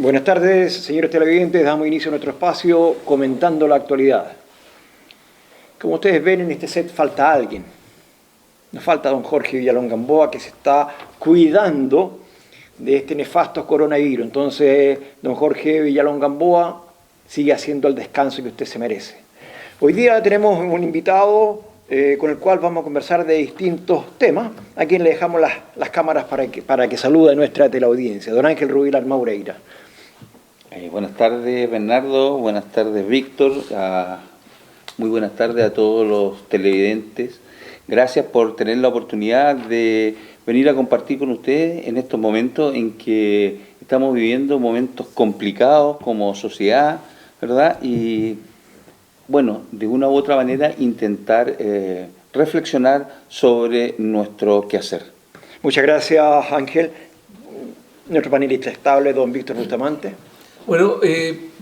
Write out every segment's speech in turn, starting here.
Buenas tardes, señores televidentes. Damos inicio a nuestro espacio comentando la actualidad. Como ustedes ven, en este set falta alguien. Nos falta don Jorge Villalón Gamboa, que se está cuidando de este nefasto coronavirus. Entonces, don Jorge Villalón Gamboa sigue haciendo el descanso que usted se merece. Hoy día tenemos un invitado con el cual vamos a conversar de distintos temas, a quien le dejamos las cámaras para que salude a nuestra teleaudiencia. Don Ángel Rubilar Maureira. Buenas tardes, Bernardo. Buenas tardes, Víctor. Muy buenas tardes a todos los televidentes. Gracias por tener la oportunidad de venir a compartir con ustedes en estos momentos en que estamos viviendo momentos complicados como sociedad, ¿verdad? Y bueno, de una u otra manera intentar reflexionar sobre nuestro quehacer. Muchas gracias, Ángel. Nuestro panelista estable, don Víctor Bustamante. Bueno,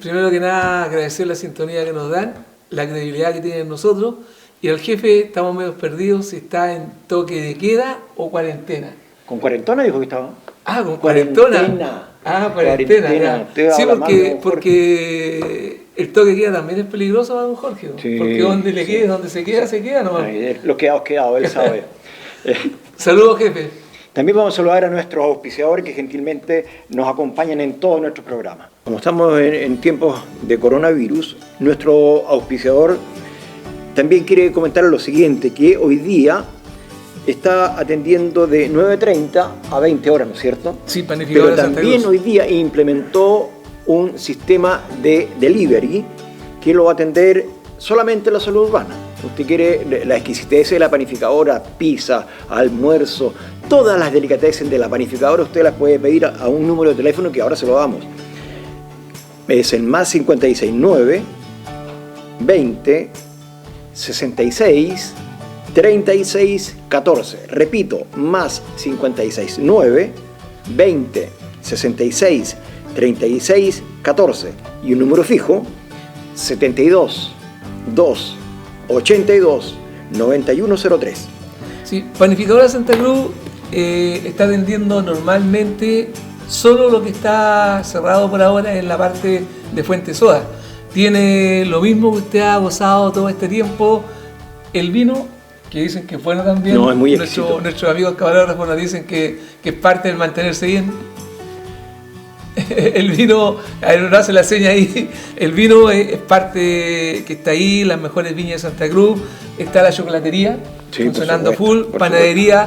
primero que nada agradecer la sintonía que nos dan, la credibilidad que tienen nosotros, y al jefe estamos medio perdidos si está en toque de queda o cuarentena. ¿Con cuarentona dijo que estaba? Ah, con cuarentona. Cuarentena. Sí, porque el toque de queda también es peligroso para don Jorge, sí, porque donde le quede, donde se queda nomás. Los quedados, él sabe. Saludos, jefe. También vamos a saludar a nuestros auspiciadores que gentilmente nos acompañan en todos nuestros programas. Como estamos en tiempos de coronavirus, nuestro auspiciador también quiere comentar lo siguiente, que hoy día está atendiendo de 9:30 a 20 horas, ¿no es cierto? Sí, panificadora. Pero también hoy día implementó un sistema de delivery que lo va a atender solamente la salud urbana. Usted quiere la exquisitez de la panificadora, pizza, almuerzo, todas las delicatessen de la panificadora, usted las puede pedir a un número de teléfono que ahora se lo damos. Es el más 569 20 66 36 14. Repito, más 569 20 66 36 14. Y un número fijo, 72 2 82 9103. Sí, Panificadora Santa Cruz está vendiendo normalmente solo lo que está cerrado por ahora en la parte de Fuente Soda. Tiene lo mismo que usted ha gozado todo este tiempo, el vino, que dicen que es bueno también. No, es muy exquisito. Nuestros amigos camarógrafos nos dicen que es parte del mantenerse bien. El vino, a ver, no hace la seña ahí, el vino es parte que está ahí, las mejores viñas de Santa Cruz, está la chocolatería, sí, funcionando full, panadería.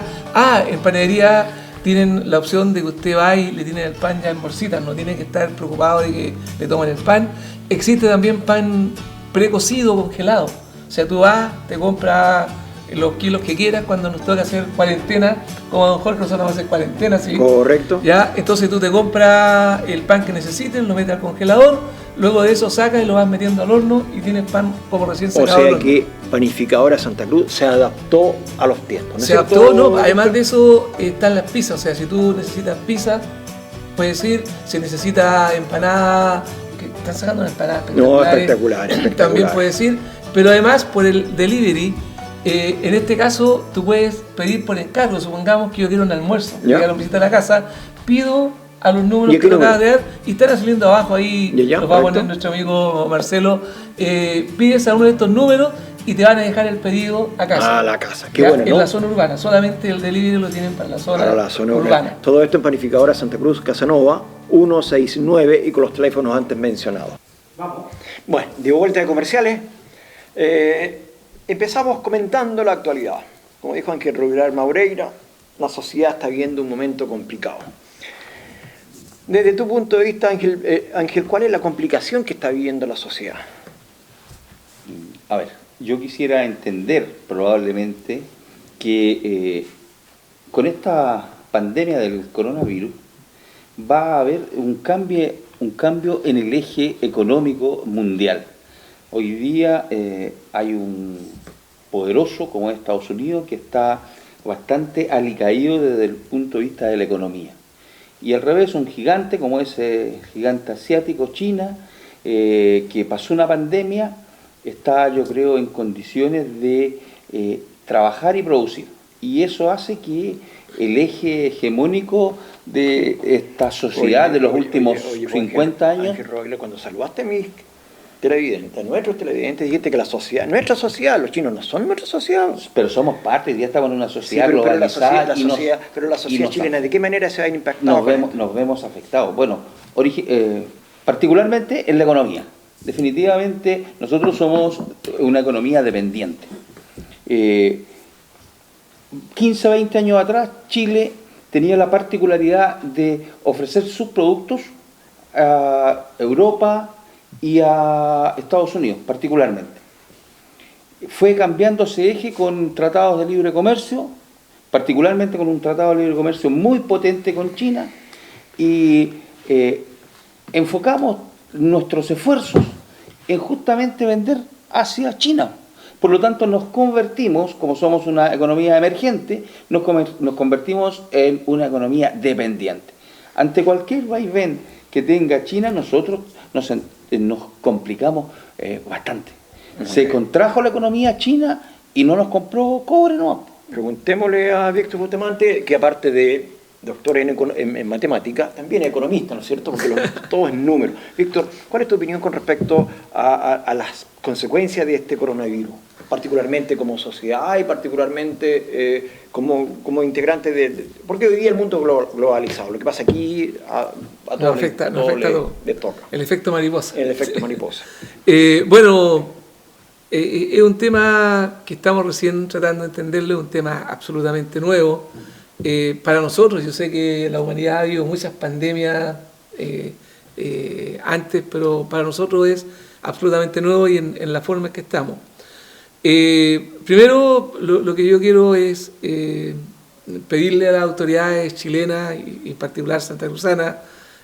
En panadería tienen la opción de que usted va y le tienen el pan ya en bolsitas, no tiene que estar preocupado de que le tomen el pan. Existe también pan precocido, congelado, o sea, tú vas, te compras los kilos que quieras. Cuando nos toca hacer cuarentena, como don Jorge, nosotros vamos a hacer cuarentena, ¿sí? Correcto. Ya, entonces tú te compras el pan que necesites, lo metes al congelador, luego de eso sacas y lo vas metiendo al horno y tienes pan como recién sacado. O sea que Panificadora Santa Cruz se adaptó a los tiempos, ¿no? Se adaptó, no, además de eso están las pizzas, o sea, si tú necesitas pizza, puedes ir, si necesitas empanada, que están sacando una empanada espectacular. No, espectacular. También puedes ir, pero además por el delivery. En este caso, tú puedes pedir por encargo. Supongamos que yo quiero un almuerzo, llegar a visita a la casa, pido a los números que lo acabas de dar y están saliendo abajo ahí, los va a poner nuestro amigo Marcelo. Pides a uno de estos números y te van a dejar el pedido a casa. A la casa, qué bueno, ¿no? En la zona urbana, solamente el delivery lo tienen para la zona urbana. Todo esto en Panificadora Santa Cruz, Casanova, 169 y con los teléfonos antes mencionados. Vamos. Bueno, de vuelta de comerciales. Empezamos comentando la actualidad. Como dijo Ángel Rubilar Maureira, la sociedad está viviendo un momento complicado. Desde tu punto de vista, Ángel, ¿cuál es la complicación que está viviendo la sociedad? A ver, yo quisiera entender probablemente que con esta pandemia del coronavirus va a haber un cambio en el eje económico mundial. Hoy día hay un poderoso como Estados Unidos que está bastante alicaído desde el punto de vista de la economía. Y al revés, un gigante como ese gigante asiático, China, que pasó una pandemia, está, yo creo, en condiciones de trabajar y producir. y eso hace que el eje hegemónico de esta sociedad de los últimos 50 años... Ángel Rogle, cuando saludaste a mis televidentes, nuestros televidentes, dijiste que la sociedad, nuestra sociedad, los chinos no son nuestra sociedad. Pero somos parte, ya estamos en una sociedad sí, globalizada. Pero la sociedad chilena, ¿de qué manera se va a impactar? Nos vemos afectados. Bueno, particularmente en la economía. Definitivamente nosotros somos una economía dependiente. 15 a 20 años atrás, Chile tenía la particularidad de ofrecer sus productos a Europa y a Estados Unidos, particularmente. Fue cambiando ese eje con tratados de libre comercio, particularmente con un tratado de libre comercio muy potente con China, y enfocamos nuestros esfuerzos en justamente vender hacia China. Por lo tanto, nos convertimos, como somos una economía emergente, nos convertimos en una economía dependiente. Ante cualquier vaivén que tenga China, nosotros nos complicamos bastante. Se contrajo la economía china y no nos compró cobre, no. Preguntémosle a Víctor Bustamante, que aparte de doctor en matemáticas, también es economista, ¿no es cierto? Porque todo es número. Víctor, ¿cuál es tu opinión con respecto a las consecuencias de este coronavirus? Particularmente como sociedad y particularmente como integrante porque hoy día el mundo globalizado, lo que pasa aquí a todos afecta le toca. El efecto mariposa. El efecto mariposa. Bueno, es un tema que estamos recién tratando de entenderlo, es un tema absolutamente nuevo. Para nosotros, yo sé que la humanidad ha habido muchas pandemias antes, pero para nosotros es absolutamente nuevo y en la forma en que estamos. Primero, lo que yo quiero es pedirle a las autoridades chilenas y en particular santacruzanas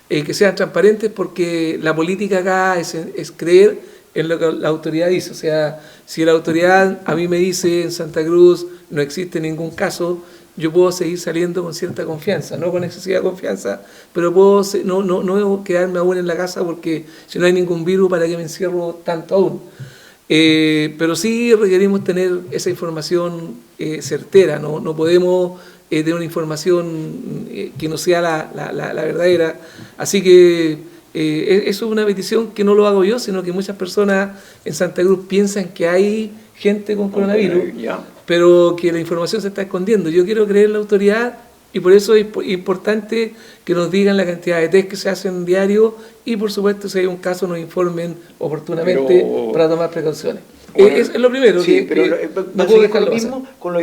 que sean transparentes, porque la política acá es creer en lo que la autoridad dice. O sea, si la autoridad a mí me dice en Santa Cruz no existe ningún caso, yo puedo seguir saliendo con cierta confianza, no con excesiva confianza, pero puedo no quedarme aún en la casa, porque si no hay ningún virus, ¿para qué me encierro tanto aún? Pero sí requerimos tener esa información certera, no podemos tener una información que no sea la verdadera. Así que eso es una petición que no lo hago yo, sino que muchas personas en Santa Cruz piensan que hay gente con coronavirus, pero que la información se está escondiendo. Yo quiero creer en la autoridad y por eso es importante que nos digan la cantidad de test que se hacen diario y, por supuesto, si hay un caso, nos informen oportunamente para tomar precauciones. Bueno, es lo primero. Sí, no puedo dejarlo mismo con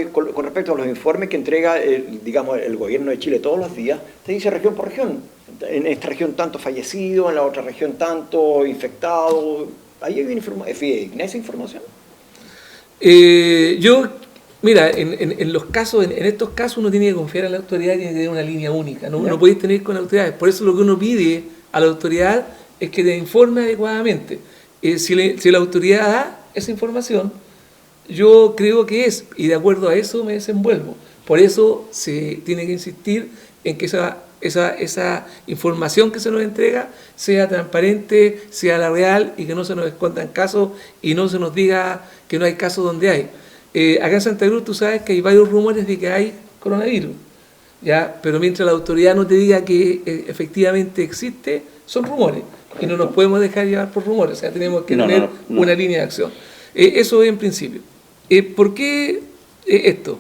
respecto a los informes que entrega el gobierno de Chile todos los días. Te dice región por región. En esta región tanto fallecido, en la otra región tanto infectado. ¿Ahí hay esa información? Mira, en estos casos uno tiene que confiar en la autoridad y tiene que tener una línea única. No podéis tener con autoridades. Por eso lo que uno pide a la autoridad es que te informe adecuadamente. Si la autoridad da esa información, yo creo que y de acuerdo a eso me desenvuelvo. Por eso se tiene que insistir en que esa información que se nos entrega sea transparente, sea la real y que no se nos escondan casos y no se nos diga que no hay casos donde hay. Acá en Santa Cruz tú sabes que hay varios rumores de que hay coronavirus, ¿ya? Pero mientras la autoridad no te diga que efectivamente existe, son rumores. Correcto. Y no nos podemos dejar llevar por rumores, o sea, tenemos que tener una línea de acción. Eso es en principio. ¿Por qué esto?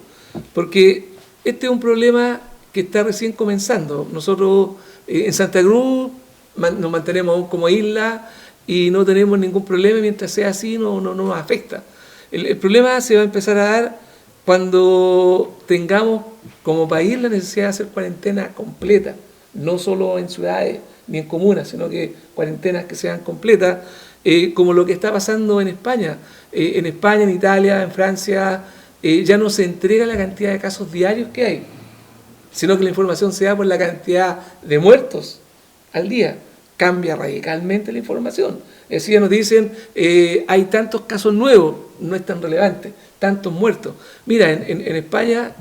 Porque este es un problema que está recién comenzando. Nosotros en Santa Cruz nos mantenemos aún como isla y no tenemos ningún problema, mientras sea así no nos afecta. El problema se va a empezar a dar cuando tengamos como país la necesidad de hacer cuarentena completa, no solo en ciudades ni en comunas, sino que cuarentenas que sean completas, como lo que está pasando en España. En España, en Italia, en Francia, ya no se entrega la cantidad de casos diarios que hay, sino que la información se da por la cantidad de muertos al día. Cambia radicalmente la información. Es decir, nos dicen, hay tantos casos nuevos, no es tan relevante, tantos muertos. Mira, en España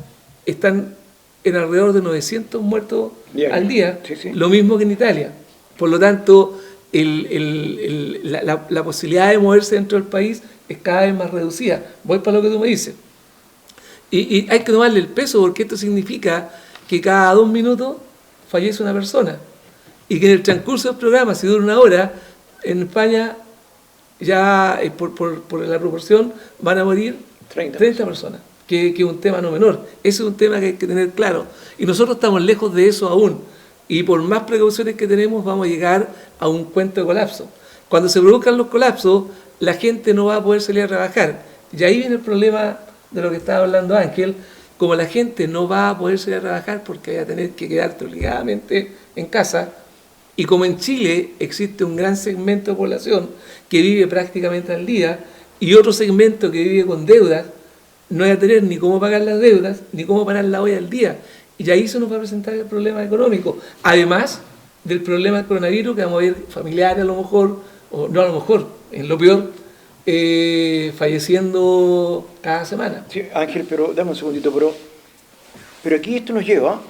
están en alrededor de 900 muertos al día, sí. Lo mismo que en Italia. Por lo tanto, la posibilidad de moverse dentro del país es cada vez más reducida. Voy para lo que tú me dices. Y hay que tomarle el peso, porque esto significa que cada 2 minutos fallece una persona. Y que en el transcurso del programa, si dura 1 hora, en España ya por la proporción van a morir 30 personas, que es un tema no menor. Ese es un tema que hay que tener claro. Y nosotros estamos lejos de eso aún. Y por más precauciones que tenemos, vamos a llegar a un cuento de colapso. Cuando se produzcan los colapsos, la gente no va a poder salir a trabajar. Y ahí viene el problema de lo que estaba hablando Ángel. Como la gente no va a poder salir a trabajar porque va a tener que quedarte obligadamente en casa, y como en Chile existe un gran segmento de población que vive prácticamente al día y otro segmento que vive con deudas, no va a tener ni cómo pagar las deudas ni cómo pagar la olla al día. Y ahí se nos va a presentar el problema económico. Además del problema del coronavirus, que vamos a ver familiares a lo mejor, o no a lo mejor, en lo peor, falleciendo cada semana. Sí, Ángel, pero dame un segundito, pero aquí esto nos lleva,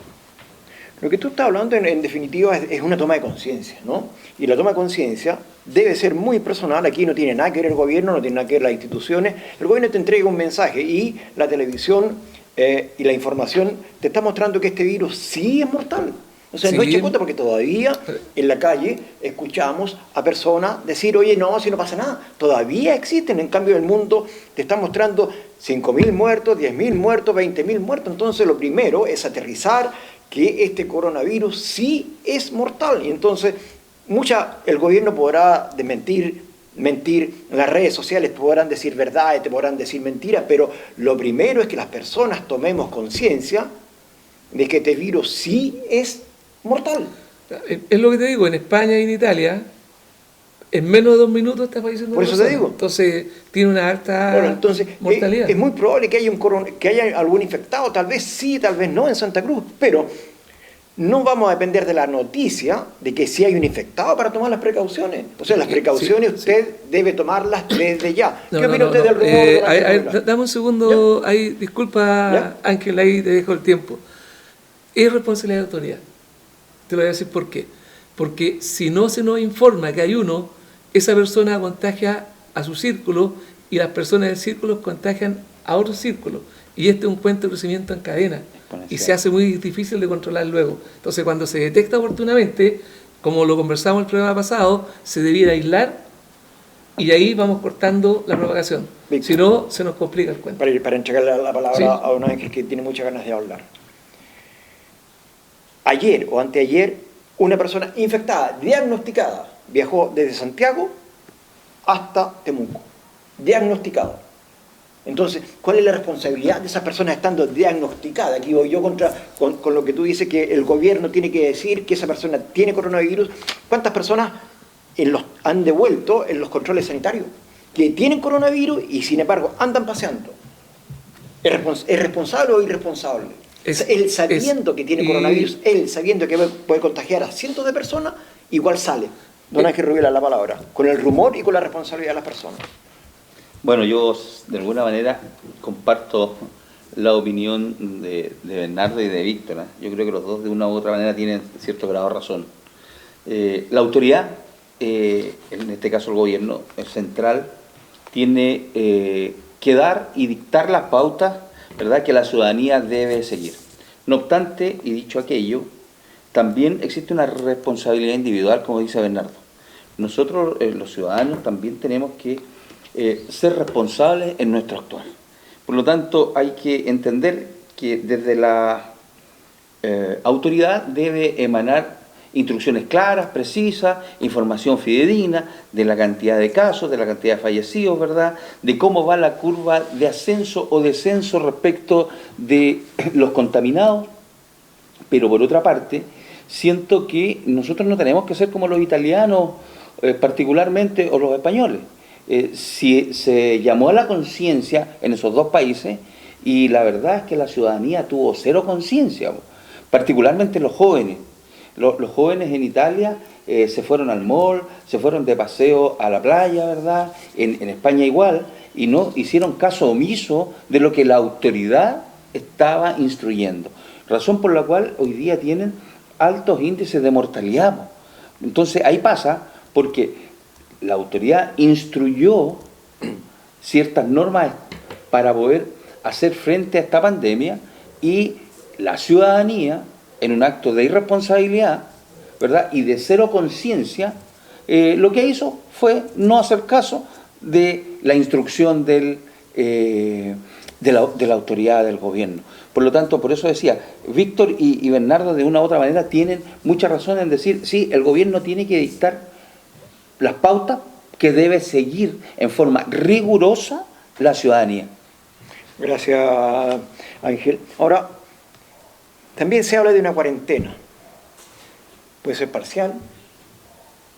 lo que tú estás hablando en definitiva es una toma de conciencia, ¿no? Y la toma de conciencia debe ser muy personal. Aquí no tiene nada que ver el gobierno, no tiene nada que ver las instituciones. El gobierno te entrega un mensaje y la televisión y la información te está mostrando que este virus sí es mortal. O sea, sí, no eche cuenta, porque todavía en la calle escuchamos a personas decir, oye, no, si no pasa nada. Todavía existen, en cambio el mundo te está mostrando 5.000 muertos, 10.000 muertos, 20.000 muertos. Entonces lo primero es aterrizar que este coronavirus sí es mortal. Y entonces el gobierno podrá mentir, las redes sociales podrán decir verdades, te podrán decir mentiras, pero lo primero es que las personas tomemos conciencia de que este virus sí es mortal. Es lo que te digo, en España y en Italia, en menos de 2 minutos está falleciendo. Por eso te digo. Entonces tiene una alta mortalidad. Es muy probable que haya algún infectado, tal vez sí, tal vez no en Santa Cruz, pero no vamos a depender de la noticia de que sí hay un infectado para tomar las precauciones. O sea, las precauciones usted debe tomarlas desde ya. ¿Qué opina usted del rumor? Dame un segundo, ahí, disculpa, Ángel, ahí te dejo el tiempo. Es responsabilidad de la autoridad. Te lo voy a decir por qué. Porque si no se nos informa que hay uno, esa persona contagia a su círculo y las personas del círculo contagian a otro círculo. Y este es un cuento de crecimiento en cadena. Y se hace muy difícil de controlar luego. Entonces, cuando se detecta oportunamente, como lo conversamos en el programa pasado, se debiera aislar y ahí vamos cortando la propagación. Víctor, si no, se nos complica el cuento. Para entregarle la palabra a un Ángel que tiene muchas ganas de hablar. Ayer o anteayer, una persona infectada, diagnosticada, viajó desde Santiago hasta Temuco. Diagnosticado. Entonces, ¿cuál es la responsabilidad de esas personas estando diagnosticadas? Aquí voy yo con lo que tú dices, que el gobierno tiene que decir que esa persona tiene coronavirus. ¿Cuántas personas han devuelto en los controles sanitarios que tienen coronavirus y sin embargo andan paseando? ¿Es responsable o irresponsable? Él sabiendo que tiene coronavirus, él sabiendo que puede contagiar a cientos de personas, igual sale. Don Ángel Rubiela, la palabra, con el rumor y con la responsabilidad de las personas. Bueno, yo de alguna manera comparto la opinión de Bernardo y de Víctor, ¿eh? Yo creo que los dos de una u otra manera tienen cierto grado de razón. La autoridad, en este caso el gobierno central, tiene que dar y dictar las pautas, ¿verdad?, que la ciudadanía debe seguir. No obstante, y dicho aquello, también existe una responsabilidad individual, como dice Bernardo. Nosotros, los ciudadanos, también tenemos que ser responsables en nuestro actuar. Por lo tanto, hay que entender que desde la autoridad debe emanar instrucciones claras, precisas, información fidedigna de la cantidad de casos, de la cantidad de fallecidos, ¿verdad?, de cómo va la curva de ascenso o descenso respecto de los contaminados. Pero por otra parte, siento que nosotros no tenemos que ser como los italianos particularmente, o los españoles. Si se llamó a la conciencia en esos dos países, y la verdad es que la ciudadanía tuvo cero conciencia, particularmente los jóvenes. Los jóvenes en Italia se fueron al mall, se fueron de paseo a la playa, ¿verdad? En España igual, y no hicieron caso omiso de lo que la autoridad estaba instruyendo. Razón por la cual hoy día tienen altos índices de mortalidad. Entonces ahí pasa porque la autoridad instruyó ciertas normas para poder hacer frente a esta pandemia, y la ciudadanía, en un acto de irresponsabilidad, ¿verdad?, y de cero conciencia, lo que hizo fue no hacer caso de la instrucción de la autoridad del gobierno. Por lo tanto, por eso decía, Víctor y Bernardo de una u otra manera tienen mucha razón en decir, sí, el gobierno tiene que dictar las pautas que debe seguir en forma rigurosa la ciudadanía. Gracias, Ángel. Ahora, también se habla de una cuarentena. Puede ser parcial,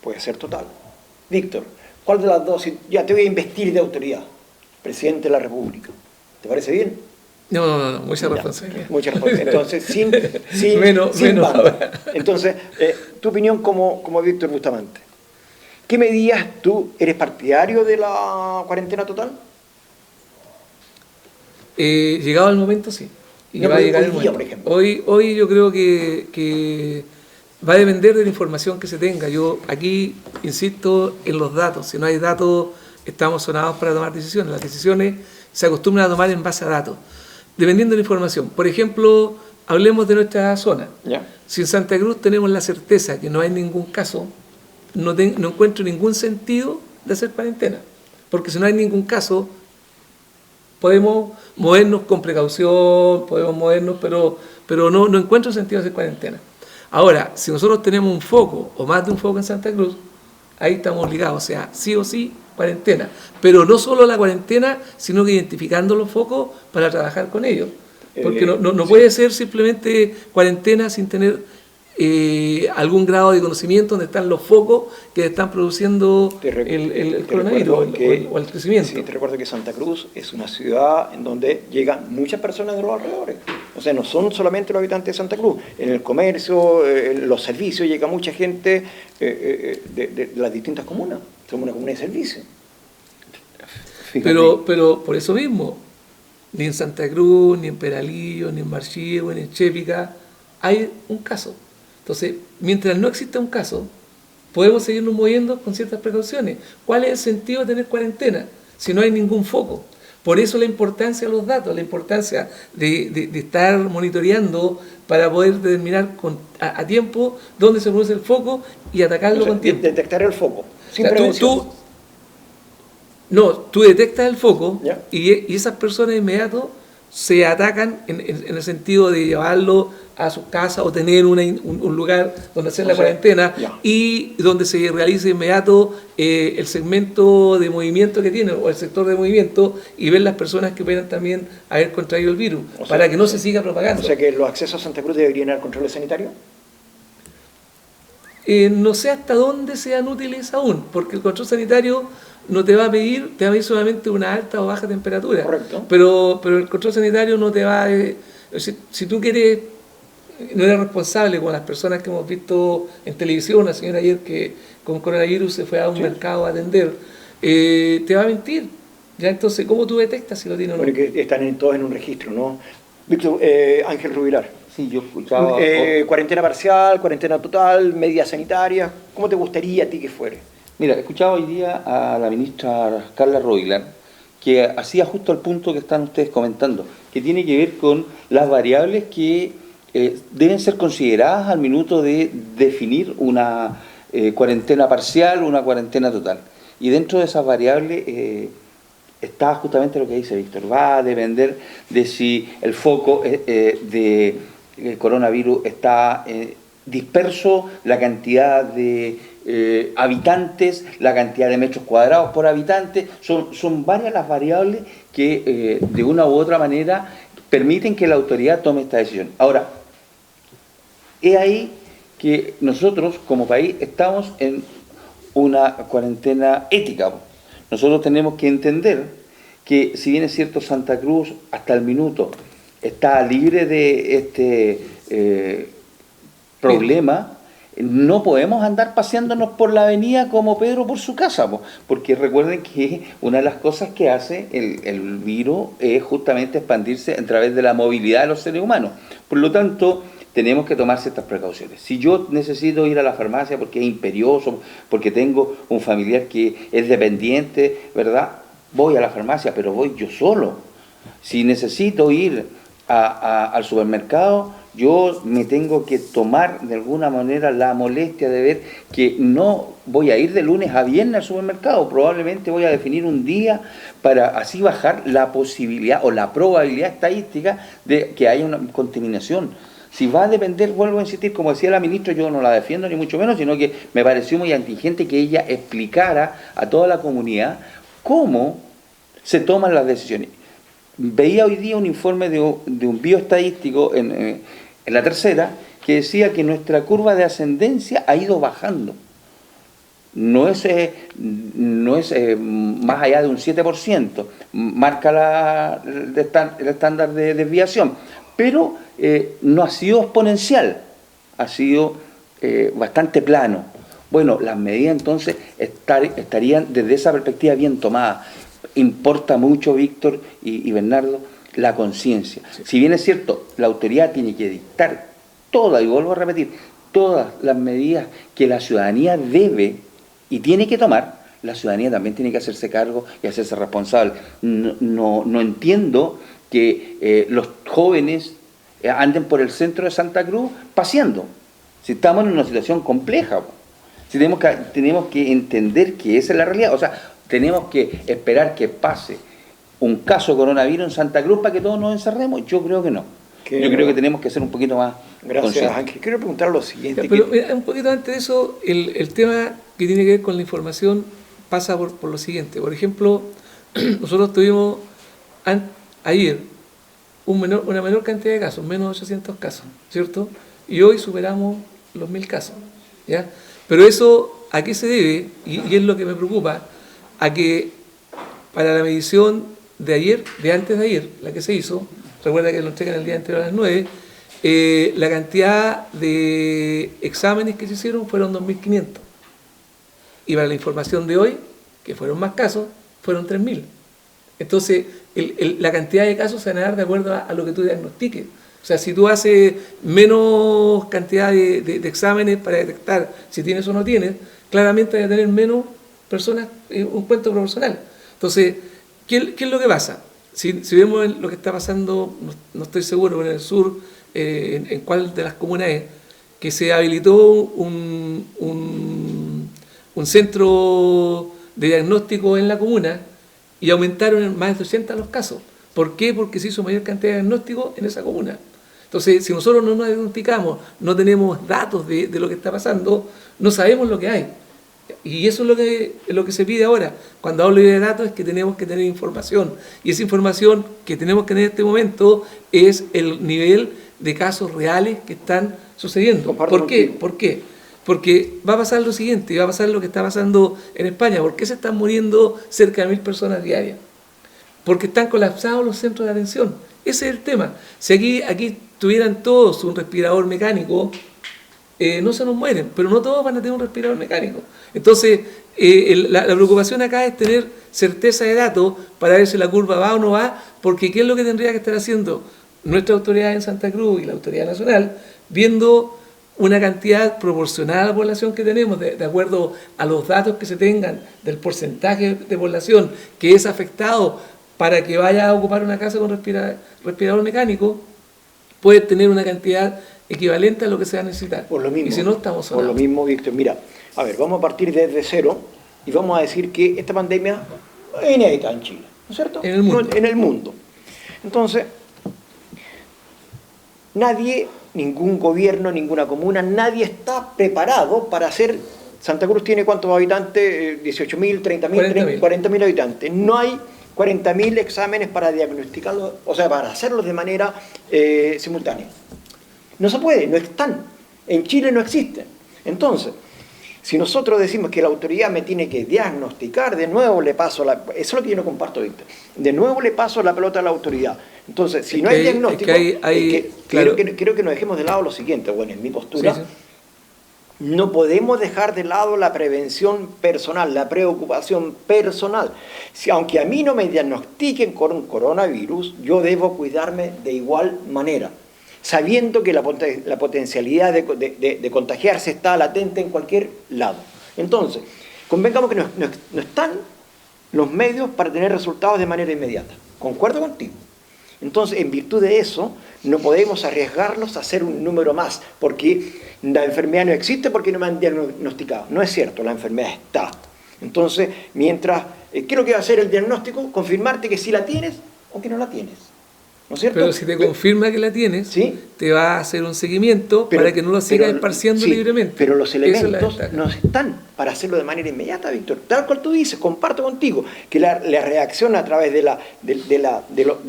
puede ser total. Víctor, ¿cuál de las dos? Ya te voy a investir de autoridad, presidente de la República. ¿Te parece bien? No, mucha responsabilidad. Mucha responsabilidad. Entonces, sin menos. banda. Entonces, tu opinión como Víctor Bustamante. ¿Qué medidas tú eres partidario de la cuarentena total? Llegado el momento, sí. Y no, va a llegar el día, momento. Por ejemplo. Hoy yo creo que va a depender de la información que se tenga. Yo aquí insisto en los datos. Si no hay datos, estamos sonados para tomar decisiones. Las decisiones se acostumbran a tomar en base a datos, dependiendo de la información. Por ejemplo, hablemos de nuestra zona. ¿Ya? Si en Santa Cruz tenemos la certeza que no hay ningún caso, no encuentro ningún sentido de hacer cuarentena. Porque si no hay ningún caso, podemos movernos con precaución, podemos movernos, pero no encuentro sentido de hacer cuarentena. Ahora, si nosotros tenemos un foco o más de un foco en Santa Cruz, ahí estamos ligados, o sea, sí o sí, cuarentena. Pero no solo la cuarentena, sino que identificando los focos para trabajar con ellos. Porque no puede ser simplemente cuarentena sin tener algún grado de conocimiento donde están los focos que están produciendo el coronavirus o el crecimiento. Sí, te recuerdo que Santa Cruz es una ciudad en donde llegan muchas personas de los alrededores. O sea, no son solamente los habitantes de Santa Cruz. En el comercio, en los servicios, llega mucha gente de las distintas comunas. Somos una comuna de servicio. Pero por eso mismo, ni en Santa Cruz, ni en Peralillo, ni en Marchihue, ni en Chépica, hay un caso. Entonces, mientras no exista un caso, podemos seguirnos moviendo con ciertas precauciones. ¿Cuál es el sentido de tener cuarentena si no hay ningún foco? Por eso la importancia de los datos, la importancia de estar monitoreando para poder determinar a tiempo dónde se produce el foco y atacarlo con tiempo. Detectar el foco, sin o sea, prevención. Tú detectas el foco ¿Ya? y esas personas de inmediato se atacan en el sentido de llevarlo a sus casas o tener un lugar donde hacer la cuarentena y donde se realice de inmediato el segmento de movimiento que tiene o el sector de movimiento y ver las personas que puedan también haber contraído el virus para que no se siga propagando. O sea que los accesos a Santa Cruz deberían haber controles sanitarios. No sé hasta dónde sean útiles aún, porque el control sanitario no te va a pedir, te va a pedir solamente una alta o baja temperatura. Correcto. Pero el control sanitario no te va a... si tú quieres, no eres responsable con las personas que hemos visto en televisión, una señora ayer que con coronavirus se fue a un mercado a atender, te va a mentir. Ya entonces, ¿cómo tú detectas si lo tiene o no? Bueno, que están todos en un registro, ¿no? Víctor, Ángel Rubilar. Sí, yo escuchaba... cuarentena parcial, cuarentena total, medidas sanitarias. ¿Cómo te gustaría a ti que fuere? Mira, escuchaba hoy día a la ministra Carla Roigland, que hacía justo el punto que están ustedes comentando, que tiene que ver con las variables que deben ser consideradas al minuto de definir una cuarentena parcial o una cuarentena total. Y dentro de esas variables está justamente lo que dice Víctor. Va a depender de si el foco de coronavirus está disperso, la cantidad de habitantes, la cantidad de metros cuadrados por habitante, son varias las variables que de una u otra manera permiten que la autoridad tome esta decisión. Ahora, es ahí que nosotros como país estamos en una cuarentena ética. Nosotros tenemos que entender que si bien es cierto Santa Cruz hasta el minuto está libre de este problema, no podemos andar paseándonos por la avenida como Pedro por su casa, porque recuerden que una de las cosas que hace el virus es justamente expandirse a través de la movilidad de los seres humanos. Por lo tanto, tenemos que tomar ciertas precauciones. Si yo necesito ir a la farmacia porque es imperioso, porque tengo un familiar que es dependiente, ¿verdad? Voy a la farmacia, pero voy yo solo. Si necesito ir al supermercado, yo me tengo que tomar de alguna manera la molestia de ver que no voy a ir de lunes a viernes al supermercado, probablemente voy a definir un día para así bajar la posibilidad o la probabilidad estadística de que haya una contaminación. Si va a depender, vuelvo a insistir, como decía la ministra, yo no la defiendo ni mucho menos, sino que me pareció muy inteligente que ella explicara a toda la comunidad cómo se toman las decisiones. Veía hoy día un informe de un bioestadístico en la tercera que decía que nuestra curva de ascendencia ha ido bajando. No es más allá de un 7%, marca el estándar de desviación, pero no ha sido exponencial, ha sido bastante plano. Bueno, las medidas entonces estarían desde esa perspectiva bien tomadas. Importa mucho, Víctor y Bernardo, la conciencia. Sí. Si bien es cierto, la autoridad tiene que dictar todas, y vuelvo a repetir, todas las medidas que la ciudadanía debe y tiene que tomar, la ciudadanía también tiene que hacerse cargo y hacerse responsable. No entiendo que los jóvenes anden por el centro de Santa Cruz paseando. Si estamos en una situación compleja, si tenemos que entender que esa es la realidad. O sea, tenemos que esperar que pase un caso de coronavirus en Santa Cruz para que todos nos encerremos. Yo creo que no. Yo creo que tenemos que ser un poquito más Gracias, Ángel. Quiero preguntar lo siguiente. Pero un poquito antes de eso, el tema que tiene que ver con la información pasa por lo siguiente. Por ejemplo, nosotros tuvimos ayer una menor cantidad de casos, menos de 800 casos, ¿cierto? Y hoy superamos los 1000 casos, ¿ya? Pero eso, ¿a qué se debe? Y es lo que me preocupa, a que para la medición de ayer, de antes de ayer, la que se hizo, recuerda que lo entregan el día anterior a las 9, la cantidad de exámenes que se hicieron fueron 2.500. Y para la información de hoy, que fueron más casos, fueron 3.000. Entonces, la cantidad de casos se van a dar de acuerdo a lo que tú diagnostiques. O sea, si tú haces menos cantidad de exámenes para detectar si tienes o no tienes, claramente vas a tener menos personas, un cuento proporcional. Entonces, ¿qué es lo que pasa? Si vemos lo que está pasando, no estoy seguro, pero en el sur, en cuál de las comunas es, que se habilitó un centro de diagnóstico en la comuna y aumentaron en más de 80 los casos. ¿Por qué? Porque se hizo mayor cantidad de diagnósticos en esa comuna. Entonces, si nosotros no nos diagnosticamos, no tenemos datos de lo que está pasando, no sabemos lo que hay. Y eso es lo que se pide ahora. Cuando hablo de datos es que tenemos que tener información. Y esa información que tenemos que tener en este momento es el nivel de casos reales que están sucediendo. ¿Por qué? Porque va a pasar lo siguiente, va a pasar lo que está pasando en España. ¿Por qué se están muriendo cerca de 1000 personas diarias? Porque están colapsados los centros de atención. Ese es el tema. Si aquí tuvieran todos un respirador mecánico, no se nos mueren, pero no todos van a tener un respirador mecánico. Entonces, la preocupación acá es tener certeza de datos para ver si la curva va o no va, porque ¿qué es lo que tendría que estar haciendo nuestra autoridad en Santa Cruz y la autoridad nacional? Viendo una cantidad proporcional a la población que tenemos, de acuerdo a los datos que se tengan del porcentaje de población que es afectado para que vaya a ocupar una casa con respirador mecánico, puede tener una cantidad equivalente a lo que se va a necesitar. Por lo mismo, y si no, estamos solos. Por lo mismo, Víctor, mira, a ver, vamos a partir desde cero y vamos a decir que esta pandemia es inédita en Chile, ¿no es cierto? En el mundo. En el mundo. Entonces, nadie, ningún gobierno, ninguna comuna, nadie está preparado para hacer... Santa Cruz tiene ¿cuántos habitantes? 18.000, 30.000, 40.000 habitantes. No hay 40.000 exámenes para diagnosticarlos, o sea, para hacerlos de manera simultánea. No se puede, no están. En Chile no existen. Entonces, si nosotros decimos que la autoridad me tiene que diagnosticar, de nuevo le paso eso es lo que yo no comparto, Víctor. De nuevo le paso la pelota a la autoridad. Entonces, si no hay diagnóstico, claro. Creo que nos dejemos de lado lo siguiente, bueno, en mi postura, sí. No podemos dejar de lado la prevención personal, la preocupación personal. Si, aunque a mí no me diagnostiquen con un coronavirus, yo debo cuidarme de igual manera, sabiendo que la potencialidad de contagiarse está latente en cualquier lado. Entonces, convengamos que no están los medios para tener resultados de manera inmediata. Concuerdo contigo. Entonces, en virtud de eso, no podemos arriesgarnos a hacer un número más, porque la enfermedad no existe porque no me han diagnosticado. No es cierto, la enfermedad está. Entonces, mientras, ¿qué es lo que va a hacer el diagnóstico? Confirmarte que sí la tienes o que no la tienes. ¿No es cierto? Pero si te confirma que la tienes, ¿sí? Te va a hacer un seguimiento para que no lo sigas esparciendo libremente. Pero los elementos no están para hacerlo de manera inmediata, Víctor. Tal cual tú dices, comparto contigo, que la reacción a través de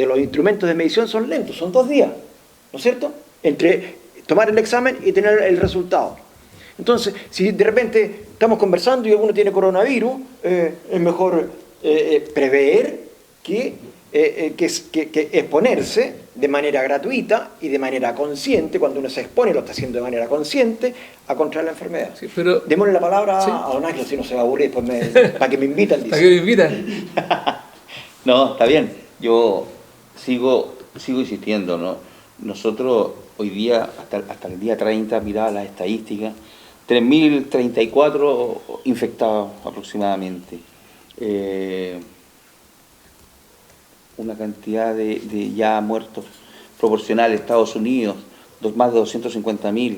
los instrumentos de medición son lentos, son 2 días, ¿no es cierto? Entre tomar el examen y tener el resultado. Entonces, si de repente estamos conversando y alguno tiene coronavirus, es mejor prever que exponerse de manera gratuita y de manera consciente. Cuando uno se expone, lo está haciendo de manera consciente, a contraer la enfermedad. Sí, pero, démosle la palabra sí. a don Ángel, si no se va a aburrir, pues para que me invitan. ¿Para que me invitan? No, está bien. Yo sigo insistiendo, ¿no? Nosotros hoy día, hasta el día 30, miraba las estadísticas, 3.034 infectados aproximadamente. Una cantidad de ya muertos proporcional. Estados Unidos, más de 250.000.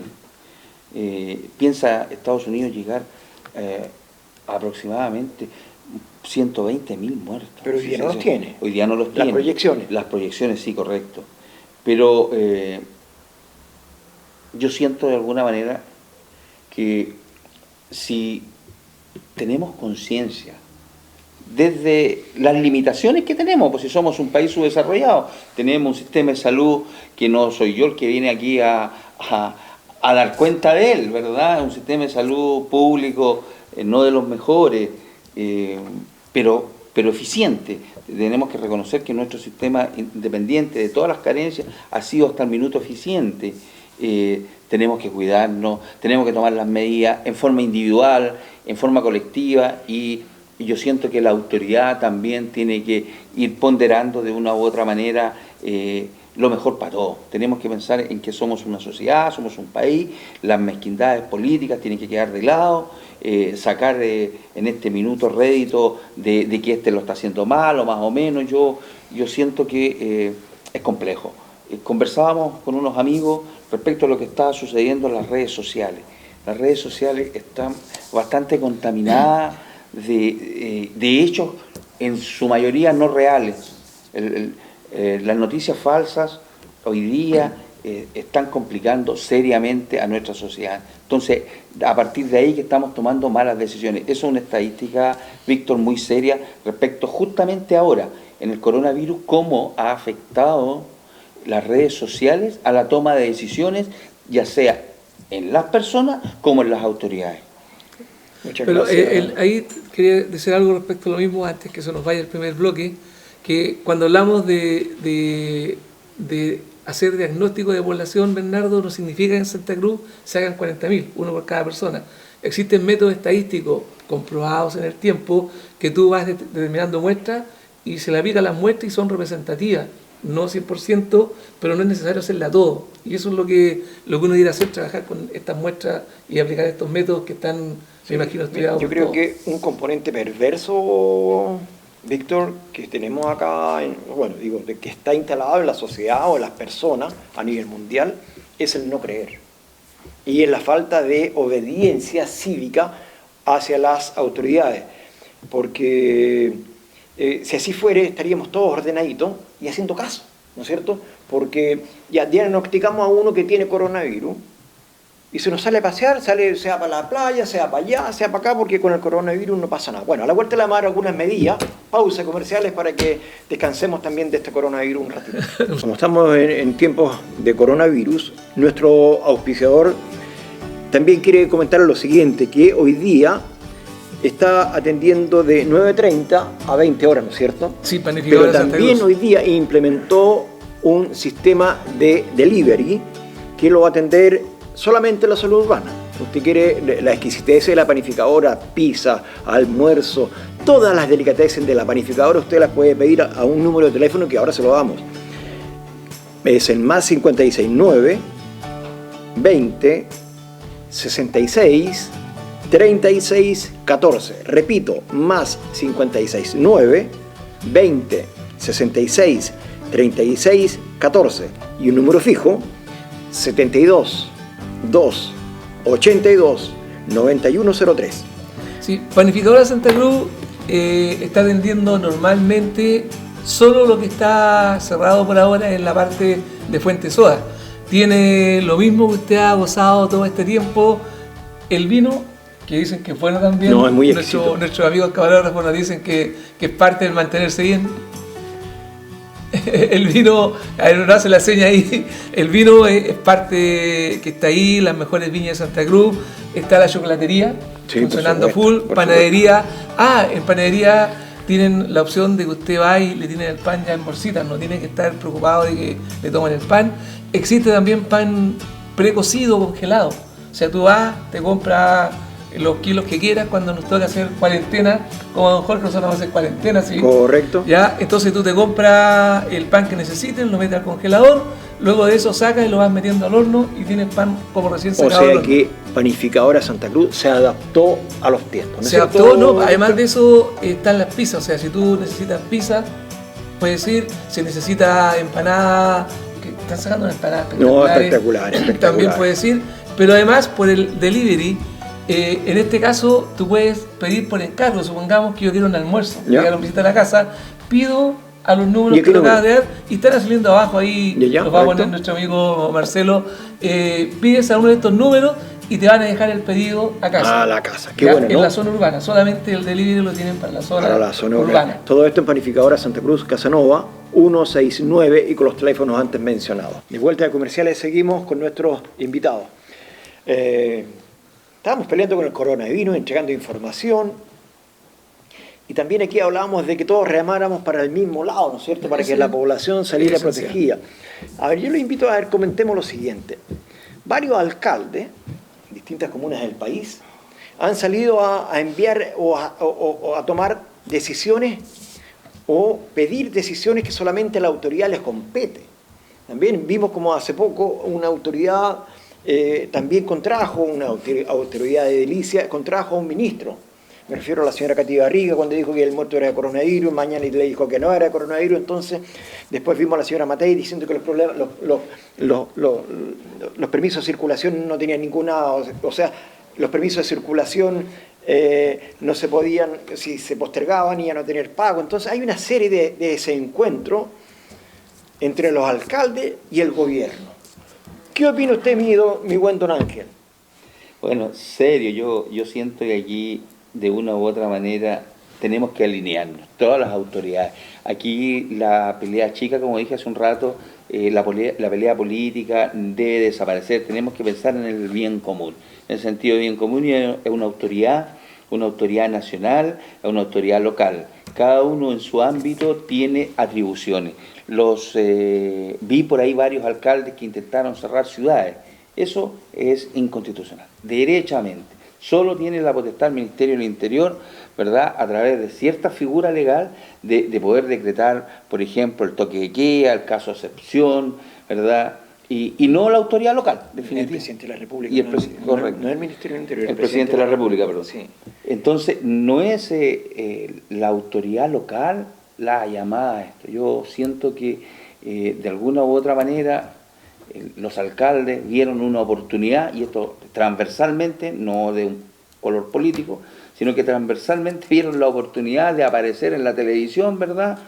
Piensa Estados Unidos llegar a aproximadamente 120.000 muertos. Pero hoy día no los tiene. Hoy día no los tiene. Las proyecciones. Las proyecciones, sí, correcto. Pero yo siento de alguna manera que si tenemos conciencia desde las limitaciones que tenemos, pues si somos un país subdesarrollado, tenemos un sistema de salud que no soy yo el que viene aquí a dar cuenta de él, ¿verdad? Un sistema de salud público no de los mejores, pero eficiente. Tenemos que reconocer que nuestro sistema, independiente de todas las carencias, ha sido hasta el minuto eficiente. Tenemos que cuidarnos, tenemos que tomar las medidas en forma individual, en forma colectiva, y yo siento que la autoridad también tiene que ir ponderando de una u otra manera lo mejor para todos. Tenemos que pensar en que somos una sociedad, somos un país, las mezquindades políticas tienen que quedar de lado, sacar en este minuto rédito de que este lo está haciendo mal o más o menos. Yo siento que es complejo. Conversábamos con unos amigos respecto a lo que está sucediendo en las redes sociales. Las redes sociales están bastante contaminadas de hechos en su mayoría no reales. Las noticias falsas hoy día están complicando seriamente a nuestra sociedad. Entonces, a partir de ahí que estamos tomando malas decisiones. Eso es una estadística, Víctor, muy seria respecto justamente ahora en el coronavirus, cómo ha afectado las redes sociales a la toma de decisiones, ya sea en las personas como en las autoridades. Muchas Pero gracias. ahí quería decir algo respecto a lo mismo antes que se nos vaya el primer bloque, que cuando hablamos de hacer diagnóstico de población, Bernardo, no significa que en Santa Cruz se hagan 40.000, uno por cada persona. Existen métodos estadísticos comprobados en el tiempo que tú vas determinando muestras y se le aplican las muestras y son representativas. No 100%, pero no es necesario hacerla todo. Y eso es lo que uno quiere hacer, trabajar con estas muestras y aplicar estos métodos que están, me imagino, estudiados. Yo creo que un componente perverso, Víctor, que tenemos acá, que está instalado en la sociedad o en las personas a nivel mundial, es el no creer. Y es la falta de obediencia cívica hacia las autoridades. Porque si así fuere, estaríamos todos ordenaditos y haciendo caso, ¿no es cierto? Porque ya diagnosticamos a uno que tiene coronavirus y se nos sale a pasear, sea para la playa, sea para allá, sea para acá, porque con el coronavirus no pasa nada. Bueno, a la vuelta de la mar algunas medidas, pausas comerciales para que descansemos también de este coronavirus un ratito. Como estamos en tiempos de coronavirus, nuestro auspiciador también quiere comentar lo siguiente, que hoy día está atendiendo de 9:30 a 20 horas, ¿no es cierto? Sí, panificadora Pero Santa también Cruz. hoy día implementó un sistema de delivery que lo va a atender solamente la salud urbana. Usted quiere la exquisitez de la panificadora, pizza, almuerzo, todas las delicatessen de la panificadora, usted las puede pedir a un número de teléfono que ahora se lo damos. Es el más 569 20 66 36 14. Repito, más 569 20 66 3614 y un número fijo 72 2 82 9103. Sí, Panificadora Santa Cruz está vendiendo normalmente solo lo que está cerrado por ahora en la parte de Fuente Soda. Tiene lo mismo que usted ha gozado todo este tiempo, el vino, que dicen que es bueno también. No, es muy exquisito. Nuestros amigos camarógrafos nos dicen que es parte del mantenerse bien. El vino, a ver, no hace la seña ahí, el vino es parte que está ahí, las mejores viñas de Santa Cruz, está la chocolatería, sí, funcionando full, panadería. En panadería tienen la opción de que usted va y le tienen el pan ya en bolsitas, no tiene que estar preocupado de que le tomen el pan. Existe también pan precocido, congelado, o sea, tú vas, te compras los kilos que quieras. Cuando nos toca hacer cuarentena, como a don Jorge, nosotros vamos a hacer cuarentena, ¿sí? Correcto. Ya, entonces tú te compras el pan que necesites, lo metes al congelador, luego de eso sacas y lo vas metiendo al horno y tienes pan como recién sacado. O sea que Panificadora Santa Cruz se adaptó a los tiempos, ¿no? Se adaptó, no, además de eso están las pizzas, o sea, si tú necesitas pizza, puedes ir, si necesitas empanada, que están sacando una empanada espectacular. No, espectacular. También puedes ir, pero además por el delivery. En este caso, tú puedes pedir por encargo. Supongamos que yo quiero un almuerzo, llegaron a visitar la casa, pido a los números que lo acabas de dar y están saliendo abajo ahí, los va a poner nuestro amigo Marcelo. Pides a uno de estos números y te van a dejar el pedido a casa. A la casa, qué bueno, ¿no? En la zona urbana, solamente el delivery lo tienen para la zona urbana. Todo esto en Panificadora Santa Cruz, Casanova, 169 y con los teléfonos antes mencionados. De vuelta de comerciales seguimos con nuestros invitados. Estábamos peleando con el coronavirus, entregando información. Y también aquí hablábamos de que todos remáramos para el mismo lado, ¿no es cierto? Para que la población saliera protegida. A ver, yo los invito a ver, comentemos lo siguiente. Varios alcaldes en distintas comunas del país han salido a enviar o a tomar decisiones o pedir decisiones que solamente a la autoridad les compete. También vimos como hace poco una autoridad también contrajo, una autoridad de edilicia, contrajo a un ministro. Me refiero a la señora Katy Barriga, cuando dijo que el muerto era de coronavirus, mañana le dijo que no era de coronavirus. Entonces, después vimos a la señora Matei diciendo que los permisos de circulación no tenían ninguna, o sea, los permisos de circulación no se podían, si se postergaban, iban a no tener pago. Entonces, hay una serie de desencuentros entre los alcaldes y el gobierno. ¿Qué opina usted, mi buen don Ángel? Bueno, serio, yo siento que aquí, de una u otra manera, tenemos que alinearnos, todas las autoridades. Aquí la pelea chica, como dije hace un rato, la pelea política debe desaparecer. Tenemos que pensar en el bien común. En el sentido de bien común, es una autoridad nacional, es una autoridad local. Cada uno en su ámbito tiene atribuciones. Vi por ahí varios alcaldes que intentaron cerrar ciudades. Eso es inconstitucional, derechamente. Solo tiene la potestad el Ministerio del Interior, ¿verdad?, a través de cierta figura legal, de poder decretar, por ejemplo, el toque de queda, el caso de excepción, ¿verdad?, y no la autoridad local, definitivamente. El presidente de la República. Correcto. No el Ministerio del Interior. El presidente de la República, perdón. Sí. Entonces, no es la autoridad local la llamada a esto. Yo siento que de alguna u otra manera los alcaldes vieron una oportunidad, y esto transversalmente, no de un color político, sino que transversalmente vieron la oportunidad de aparecer en la televisión, ¿verdad?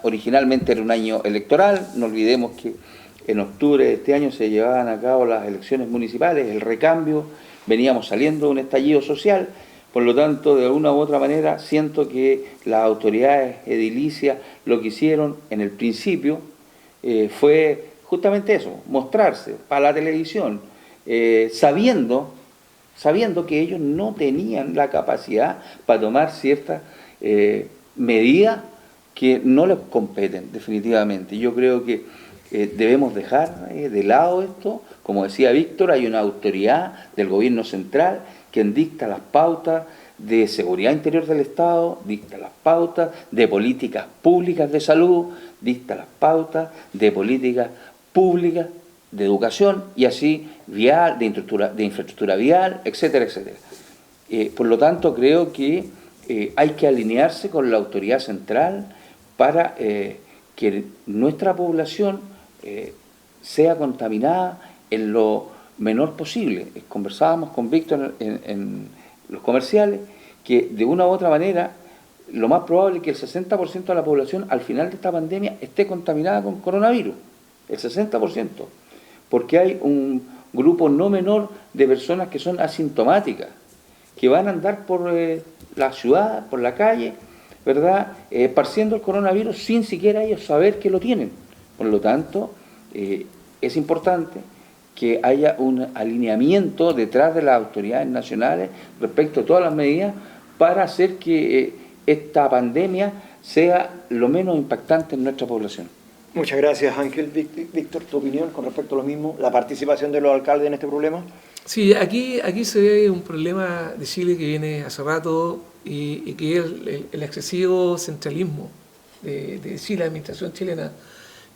Originalmente era un año electoral, no olvidemos que en octubre de este año se llevaban a cabo las elecciones municipales, el recambio, veníamos saliendo de un estallido social. Por lo tanto, de una u otra manera, siento que las autoridades edilicias lo que hicieron en el principio fue justamente eso, mostrarse para la televisión, sabiendo que ellos no tenían la capacidad para tomar ciertas medidas que no les competen definitivamente. Yo creo que debemos dejar de lado esto. Como decía Víctor, hay una autoridad del gobierno central quien dicta las pautas de seguridad interior del Estado, dicta las pautas de políticas públicas de salud, dicta las pautas de políticas públicas de educación y así vial, de infraestructura vial, etcétera, etcétera. Por lo tanto, creo que hay que alinearse con la autoridad central para que que nuestra población sea contaminada en lo menor posible. Conversábamos con Víctor en los comerciales que de una u otra manera lo más probable es que el 60% de la población al final de esta pandemia esté contaminada con coronavirus, el 60%, porque hay un grupo no menor de personas que son asintomáticas, que van a andar por la ciudad, por la calle, ¿verdad?, esparciendo el coronavirus sin siquiera ellos saber que lo tienen. Por lo tanto, es importante que haya un alineamiento detrás de las autoridades nacionales respecto a todas las medidas para hacer que esta pandemia sea lo menos impactante en nuestra población. Muchas gracias, Ángel. Víctor, tu opinión con respecto a lo mismo, la participación de los alcaldes en este problema. Sí, aquí se ve un problema de Chile que viene hace rato y que es el excesivo centralismo de Chile, la administración chilena.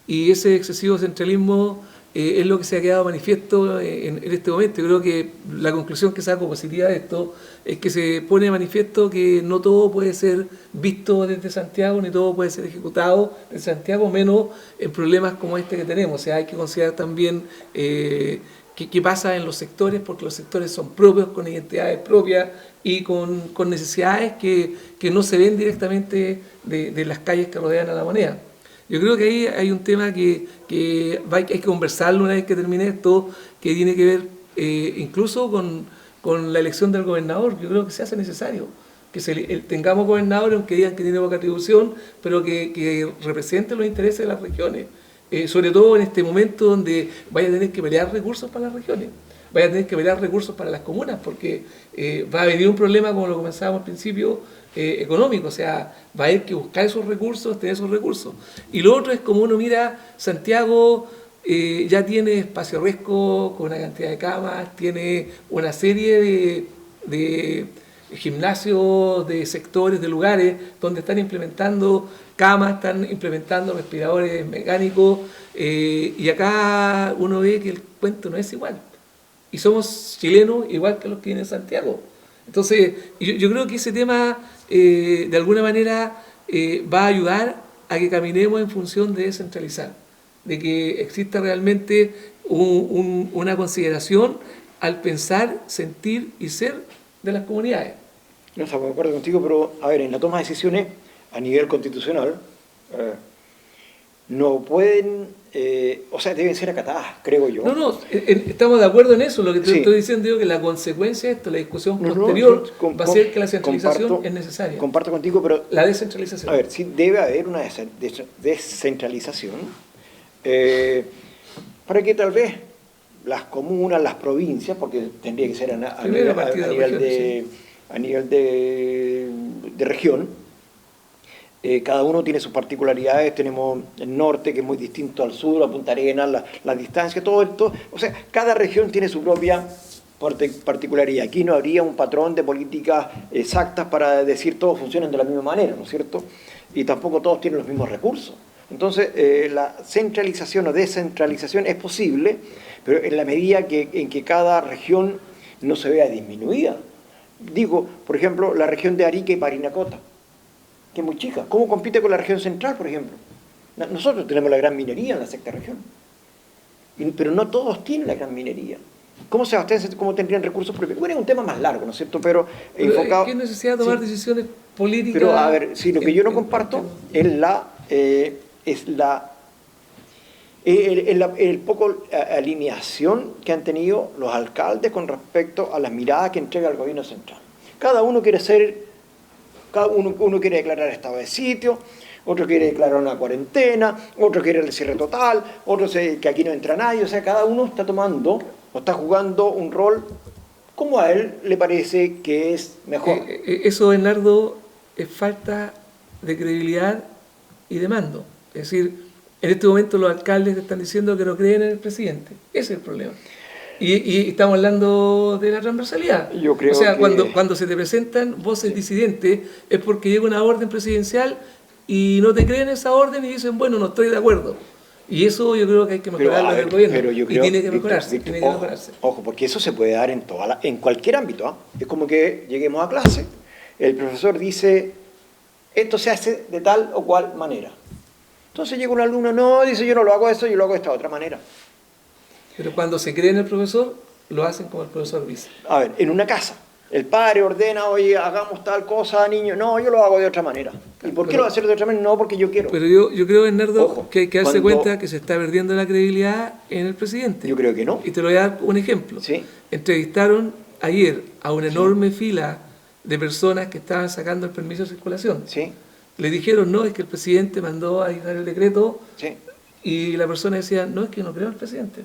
Y ese excesivo centralismo es lo que se ha quedado manifiesto en este momento. Yo creo que la conclusión que saco positiva de esto es que se pone de manifiesto que no todo puede ser visto desde Santiago, ni todo puede ser ejecutado desde Santiago, menos en problemas como este que tenemos. O sea, hay que considerar también qué pasa en los sectores, porque los sectores son propios, con identidades propias y con necesidades que no se ven directamente de las calles que rodean a La Moneda. Yo creo que ahí hay un tema que hay que conversarlo una vez que termine esto, que tiene que ver incluso con la elección del gobernador. Yo creo que se hace necesario que tengamos gobernadores, aunque digan que tiene poca atribución, pero que representen los intereses de las regiones. Sobre todo en este momento donde vaya a tener que pelear recursos para las regiones, vaya a tener que pelear recursos para las comunas, porque va a venir un problema, como lo comenzábamos al principio, económico, o sea, va a haber que buscar esos recursos, tener esos recursos. Y lo otro es como uno mira, Santiago ya tiene espacio riesgo con una cantidad de camas, tiene una serie de gimnasios, de sectores, de lugares donde están implementando camas, están implementando respiradores mecánicos, y acá uno ve que el cuento no es igual. Y somos chilenos igual que los que tienen en Santiago. Entonces, yo creo que ese tema, de alguna manera, va a ayudar a que caminemos en función de descentralizar, de que exista realmente una consideración al pensar, sentir y ser de las comunidades. No estamos de acuerdo contigo, pero a ver, en la toma de decisiones a nivel constitucional no pueden, o sea, deben ser acatadas, creo yo. No, estamos de acuerdo en eso. Lo que te estoy diciendo es que la consecuencia de esto, la discusión posterior, va a ser que la centralización es necesaria. Comparto contigo, pero... La descentralización. A ver, sí debe haber una descentralización para que tal vez las comunas, las provincias, porque tendría que ser a nivel de región, cada uno tiene sus particularidades. Tenemos el norte, que es muy distinto al sur, a Punta Arenas, la distancia, todo esto. O sea, cada región tiene su propia particularidad. Aquí no habría un patrón de políticas exactas para decir todos funcionan de la misma manera, ¿no es cierto? Y tampoco todos tienen los mismos recursos. Entonces, la centralización o descentralización es posible, pero en la medida en que cada región no se vea disminuida. Digo, por ejemplo, la región de Arica y Parinacota, que es muy chica. ¿Cómo compite con la región central, por ejemplo? Nosotros tenemos la gran minería en la sexta región, pero no todos tienen la gran minería. ¿Cómo se abastecen? ¿Cómo tendrían recursos propios? Bueno, es un tema más largo, ¿no es cierto? Pero enfocado... ¿Qué necesidad de tomar decisiones políticas? Pero, a ver, sí, lo que yo no comparto es el poco alineación que han tenido los alcaldes con respecto a las miradas que entrega el gobierno central. Cada uno quiere declarar estado de sitio, otro quiere declarar una cuarentena, otro quiere el cierre total, otro que aquí no entra nadie. O sea, cada uno está tomando o está jugando un rol como a él le parece que es mejor. Eso, Bernardo, es falta de credibilidad y de mando. Es decir, en este momento los alcaldes están diciendo que no creen en el presidente. Ese es el problema. Y estamos hablando de la transversalidad. Yo creo cuando se te presentan voces disidentes es porque llega una orden presidencial y no te creen esa orden y dicen, bueno, no estoy de acuerdo. Y eso yo creo que hay que mejorarlo en el gobierno. Y tiene que mejorarse. Ojo, porque eso se puede dar en cualquier ámbito. Es como que lleguemos a clase, el profesor dice, esto se hace de tal o cual manera. Entonces llega un alumno, no, dice, yo no lo hago eso, yo lo hago de esta otra manera. Pero cuando se cree en el profesor, lo hacen como el profesor dice. A ver, en una casa, el padre ordena, oye, hagamos tal cosa, niño. No, yo lo hago de otra manera. ¿Y por qué lo va a hacer de otra manera? No, porque yo quiero. Pero yo creo, Bernardo, Ojo, que hay que darse cuenta que se está perdiendo la credibilidad en el presidente. Yo creo que no. Y te lo voy a dar un ejemplo. Sí. Entrevistaron ayer a una enorme fila de personas que estaban sacando el permiso de circulación. Sí. Le dijeron, no, es que el presidente mandó a dar el decreto. Sí. Y la persona decía, no, es que no creo en el presidente.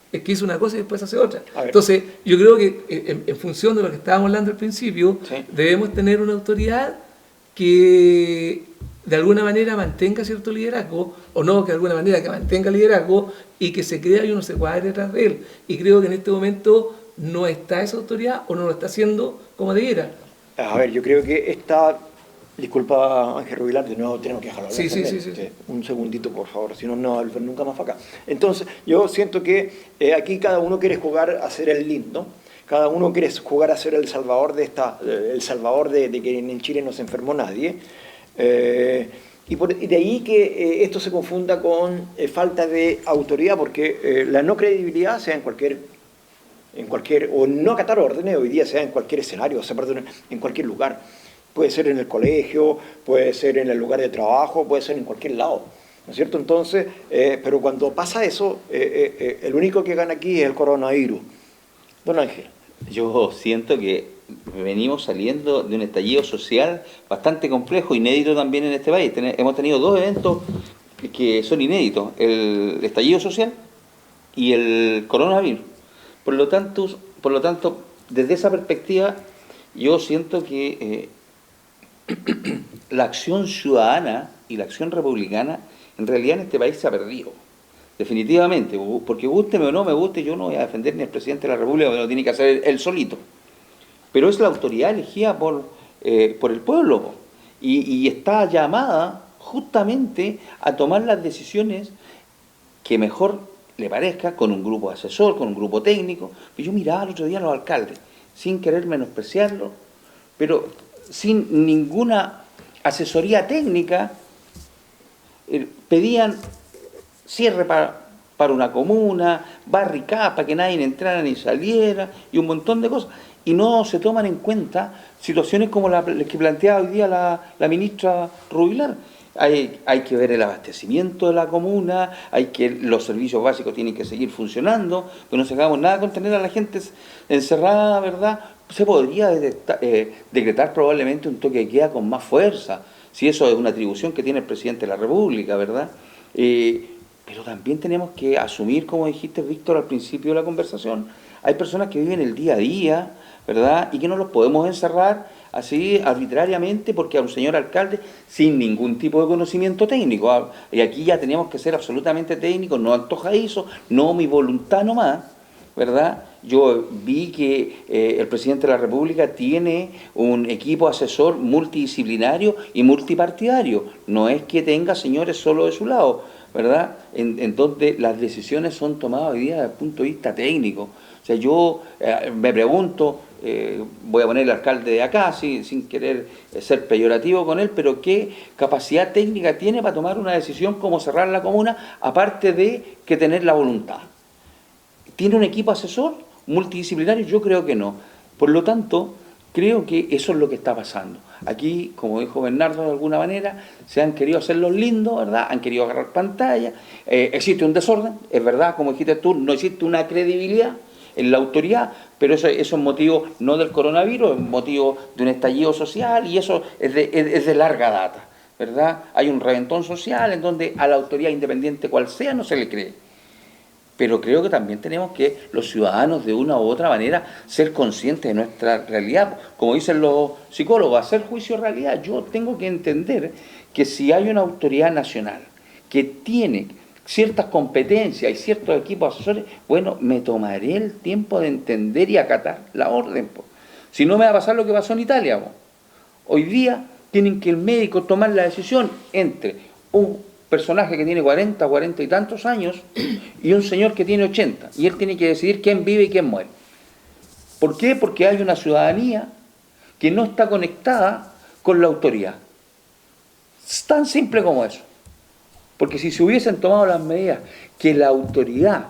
Es que hizo una cosa y después hace otra. Entonces, yo creo que en función de lo que estábamos hablando al principio, debemos tener una autoridad que de alguna manera mantenga cierto liderazgo, o no, que de alguna manera que mantenga liderazgo y que se crea y uno se cuadre detrás de él. Y creo que en este momento no está esa autoridad o no lo está haciendo como debiera. A ver, yo creo que esta... Disculpa, Ángel Rubilar, de nuevo tenemos que dejarlo hablar. Sí. Un segundito, por favor, si no, no va a volver nunca más para acá. Entonces, yo siento que aquí cada uno quiere jugar a ser el lindo, cada uno quiere jugar a ser el salvador de que en Chile no se enfermó nadie. Y de ahí que esto se confunda con falta de autoridad, porque la no credibilidad, sea en cualquier, o no acatar órdenes, hoy día sea en cualquier escenario, o sea, perdón, en cualquier lugar. Puede ser en el colegio, puede ser en el lugar de trabajo, puede ser en cualquier lado, ¿no es cierto? Entonces, pero cuando pasa eso, el único que gana aquí es el coronavirus. Don Ángel. Yo siento que venimos saliendo de un estallido social bastante complejo, inédito también en este país. Hemos tenido dos eventos que son inéditos, el estallido social y el coronavirus. Por lo tanto, desde esa perspectiva, yo siento que la acción ciudadana y la acción republicana en realidad en este país se ha perdido, definitivamente, porque gústeme o no me guste, yo no voy a defender ni al presidente de la República, porque lo tiene que hacer él solito, pero es la autoridad elegida por el pueblo y está llamada justamente a tomar las decisiones que mejor le parezca, con un grupo asesor, con un grupo técnico. Yo miraba el otro día a los alcaldes, sin querer menospreciarlos, pero sin ninguna asesoría técnica, pedían cierre para una comuna, barricadas para que nadie entrara ni saliera, y un montón de cosas. Y no se toman en cuenta situaciones como las que planteaba hoy día la ministra Rubilar. Hay que ver el abastecimiento de la comuna, los servicios básicos tienen que seguir funcionando, que no sacamos nada con tener a la gente encerrada, ¿verdad? Se podría decretar probablemente un toque de queda con más fuerza, si eso es una atribución que tiene el presidente de la República, ¿verdad? Pero también tenemos que asumir, como dijiste, Víctor, al principio de la conversación, hay personas que viven el día a día, ¿verdad? Y que no los podemos encerrar así arbitrariamente porque a un señor alcalde sin ningún tipo de conocimiento técnico. Y aquí ya tenemos que ser absolutamente técnicos, no antojadizos, no mi voluntad nomás, ¿verdad? Yo vi que el presidente de la República tiene un equipo asesor multidisciplinario y multipartidario. No es que tenga señores solo de su lado, ¿verdad? En donde las decisiones son tomadas hoy día desde el punto de vista técnico. O sea, yo me pregunto, voy a poner el alcalde de acá, sin querer ser peyorativo con él, pero ¿qué capacidad técnica tiene para tomar una decisión como cerrar la comuna, aparte de que tener la voluntad? ¿Tiene un equipo asesor multidisciplinario? Yo creo que no. Por lo tanto, creo que eso es lo que está pasando. Aquí, como dijo Bernardo de alguna manera, se han querido hacer los lindos, ¿verdad? Han querido agarrar pantalla. Existe un desorden, es verdad, como dijiste tú, no existe una credibilidad en la autoridad, pero eso es motivo no del coronavirus, es motivo de un estallido social y eso es de larga data, ¿verdad? Hay un reventón social en donde a la autoridad independiente cual sea no se le cree. Pero creo que también tenemos que los ciudadanos de una u otra manera ser conscientes de nuestra realidad. Como dicen los psicólogos, hacer juicio de realidad. Yo tengo que entender que si hay una autoridad nacional que tiene ciertas competencias y ciertos equipos asesores, bueno, me tomaré el tiempo de entender y acatar la orden. Si no me va a pasar lo que pasó en Italia. Hoy día tienen que el médico tomar la decisión entre un personaje que tiene 40 y tantos años y un señor que tiene 80, y él tiene que decidir quién vive y quién muere. ¿Por qué? Porque hay una ciudadanía que no está conectada con la autoridad. Es tan simple como eso. Porque si se hubiesen tomado las medidas que la autoridad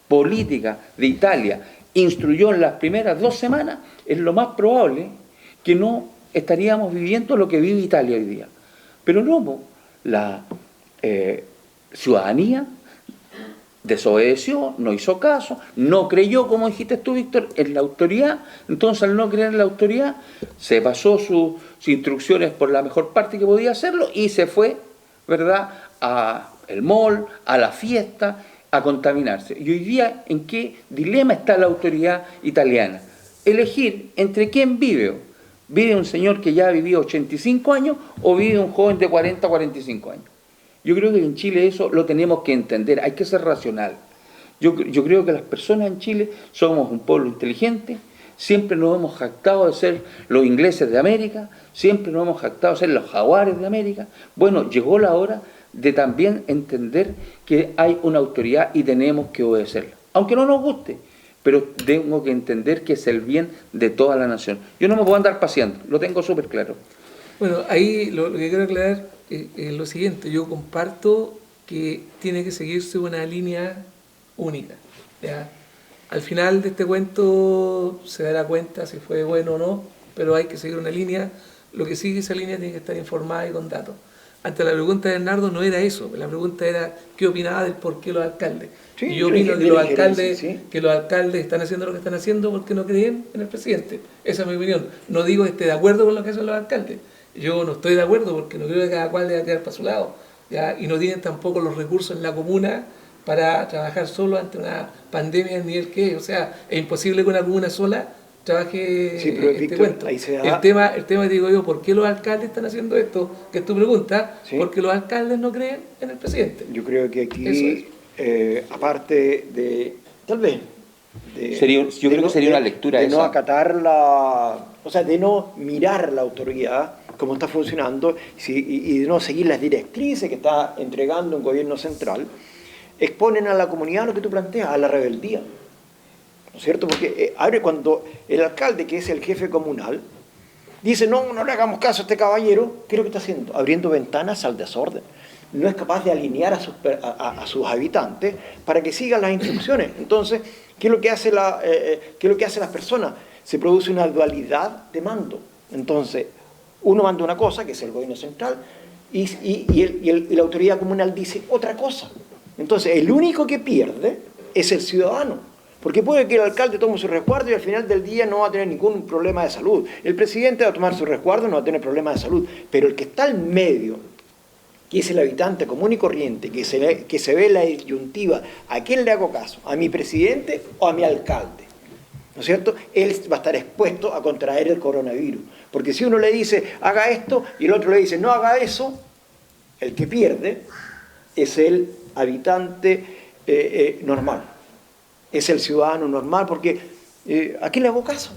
política de Italia instruyó en las primeras 2 semanas, es lo más probable que no estaríamos viviendo lo que vive Italia hoy día. Pero no, la ciudadanía desobedeció, no hizo caso, no creyó, como dijiste tú, Víctor, en la autoridad. Entonces, al no creer en la autoridad, se pasó sus instrucciones por la mejor parte que podía hacerlo y se fue, ¿verdad?, al mall, a la fiesta, a contaminarse. Y hoy día, ¿en qué dilema está la autoridad italiana? Elegir entre quién vive. ¿Vive un señor que ya ha vivido 85 años o vive un joven de 40 o 45 años? Yo creo que en Chile eso lo tenemos que entender, hay que ser racional. Yo creo que las personas en Chile somos un pueblo inteligente, siempre nos hemos jactado de ser los ingleses de América, siempre nos hemos jactado de ser los jaguares de América. Bueno, llegó la hora de también entender que hay una autoridad y tenemos que obedecerla, aunque no nos guste, pero tengo que entender que es el bien de toda la nación. Yo no me puedo andar paseando, lo tengo súper claro. Bueno, ahí lo que quiero aclarar es lo siguiente. Yo comparto que tiene que seguirse una línea única, ¿ya? Al final de este cuento se dará cuenta si fue bueno o no, pero hay que seguir una línea. Lo que sigue esa línea tiene que estar informada y con datos. Ante la pregunta de Bernardo no era eso, la pregunta era qué opinaba del por qué los alcaldes. Sí, y yo opino que los alcaldes están haciendo lo que están haciendo porque no creen en el presidente. Esa es mi opinión. No digo que esté de acuerdo con lo que hacen los alcaldes. Yo no estoy de acuerdo porque no creo que cada cual deba tirar para su lado, ¿ya? Y no tienen tampoco los recursos en la comuna para trabajar solo ante una pandemia del nivel que es. O sea, es imposible que una comuna sola trabaje este cuento. El tema que digo yo, ¿por qué los alcaldes están haciendo esto? Que es tu pregunta, ¿sí? Porque los alcaldes no creen en el presidente. Yo creo que aquí, aparte de, tal vez, yo creo que sería una lectura de esa. No acatar o sea, de no mirar la autoridad cómo está funcionando y de no seguir las directrices que está entregando un gobierno central, exponen a la comunidad lo que tú planteas, a la rebeldía. ¿No es cierto? Porque cuando el alcalde, que es el jefe comunal, dice no le hagamos caso a este caballero, ¿qué es lo que está haciendo? Abriendo ventanas al desorden. No es capaz de alinear a sus habitantes para que sigan las instrucciones. Entonces, ¿qué es lo que hace las personas? Se produce una dualidad de mando. Entonces, uno manda una cosa, que es el gobierno central, y la autoridad comunal dice otra cosa. Entonces, el único que pierde es el ciudadano. Porque puede que el alcalde tome su resguardo y al final del día no va a tener ningún problema de salud. El presidente va a tomar su resguardo y no va a tener problema de salud. Pero el que está al medio, que es el habitante común y corriente, que se ve la disyuntiva, ¿a quién le hago caso? ¿A mi presidente o a mi alcalde? ¿No es cierto? Él va a estar expuesto a contraer el coronavirus. Porque si uno le dice, haga esto, y el otro le dice, no haga eso, el que pierde es el habitante normal. Es el ciudadano normal, porque ¿a quién le hago caso?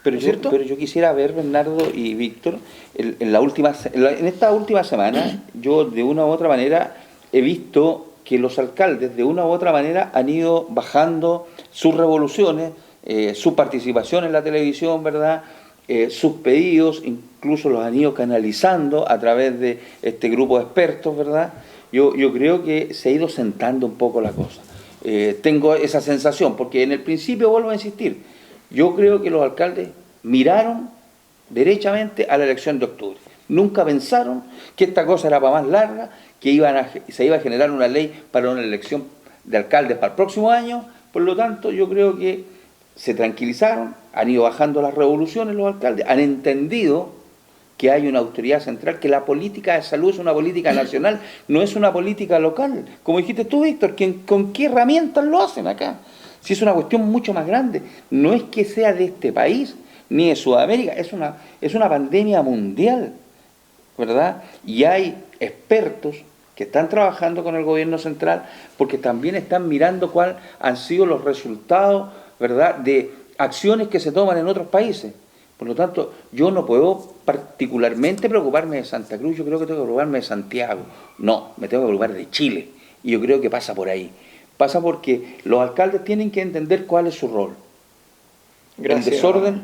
Pero yo quisiera ver, Bernardo y Víctor, en esta última semana, yo de una u otra manera he visto que los alcaldes de una u otra manera han ido bajando sus revoluciones, su participación en la televisión, ¿verdad? Sus pedidos, incluso los han ido canalizando a través de este grupo de expertos, ¿verdad? Yo creo que se ha ido sentando un poco la cosa. Tengo esa sensación, porque en el principio, vuelvo a insistir, yo creo que los alcaldes miraron derechamente a la elección de octubre. Nunca pensaron que esta cosa era para más larga, que se iba a generar una ley para una elección de alcaldes para el próximo año. Por lo tanto, yo creo que se tranquilizaron, han ido bajando las revoluciones los alcaldes, han entendido que hay una autoridad central, que la política de salud es una política nacional, no es una política local. Como dijiste tú, Víctor, ¿con qué herramientas lo hacen acá? Si es una cuestión mucho más grande, no es que sea de este país, ni de Sudamérica, es una pandemia mundial, ¿verdad? Y hay expertos que están trabajando con el gobierno central porque también están mirando cuáles han sido los resultados, ¿verdad?, de acciones que se toman en otros países. Por lo tanto, yo no puedo particularmente preocuparme de Santa Cruz, yo creo que tengo que preocuparme de Santiago. No, me tengo que preocupar de Chile. Y yo creo que pasa por ahí. Pasa porque los alcaldes tienen que entender cuál es su rol. Gracias. El desorden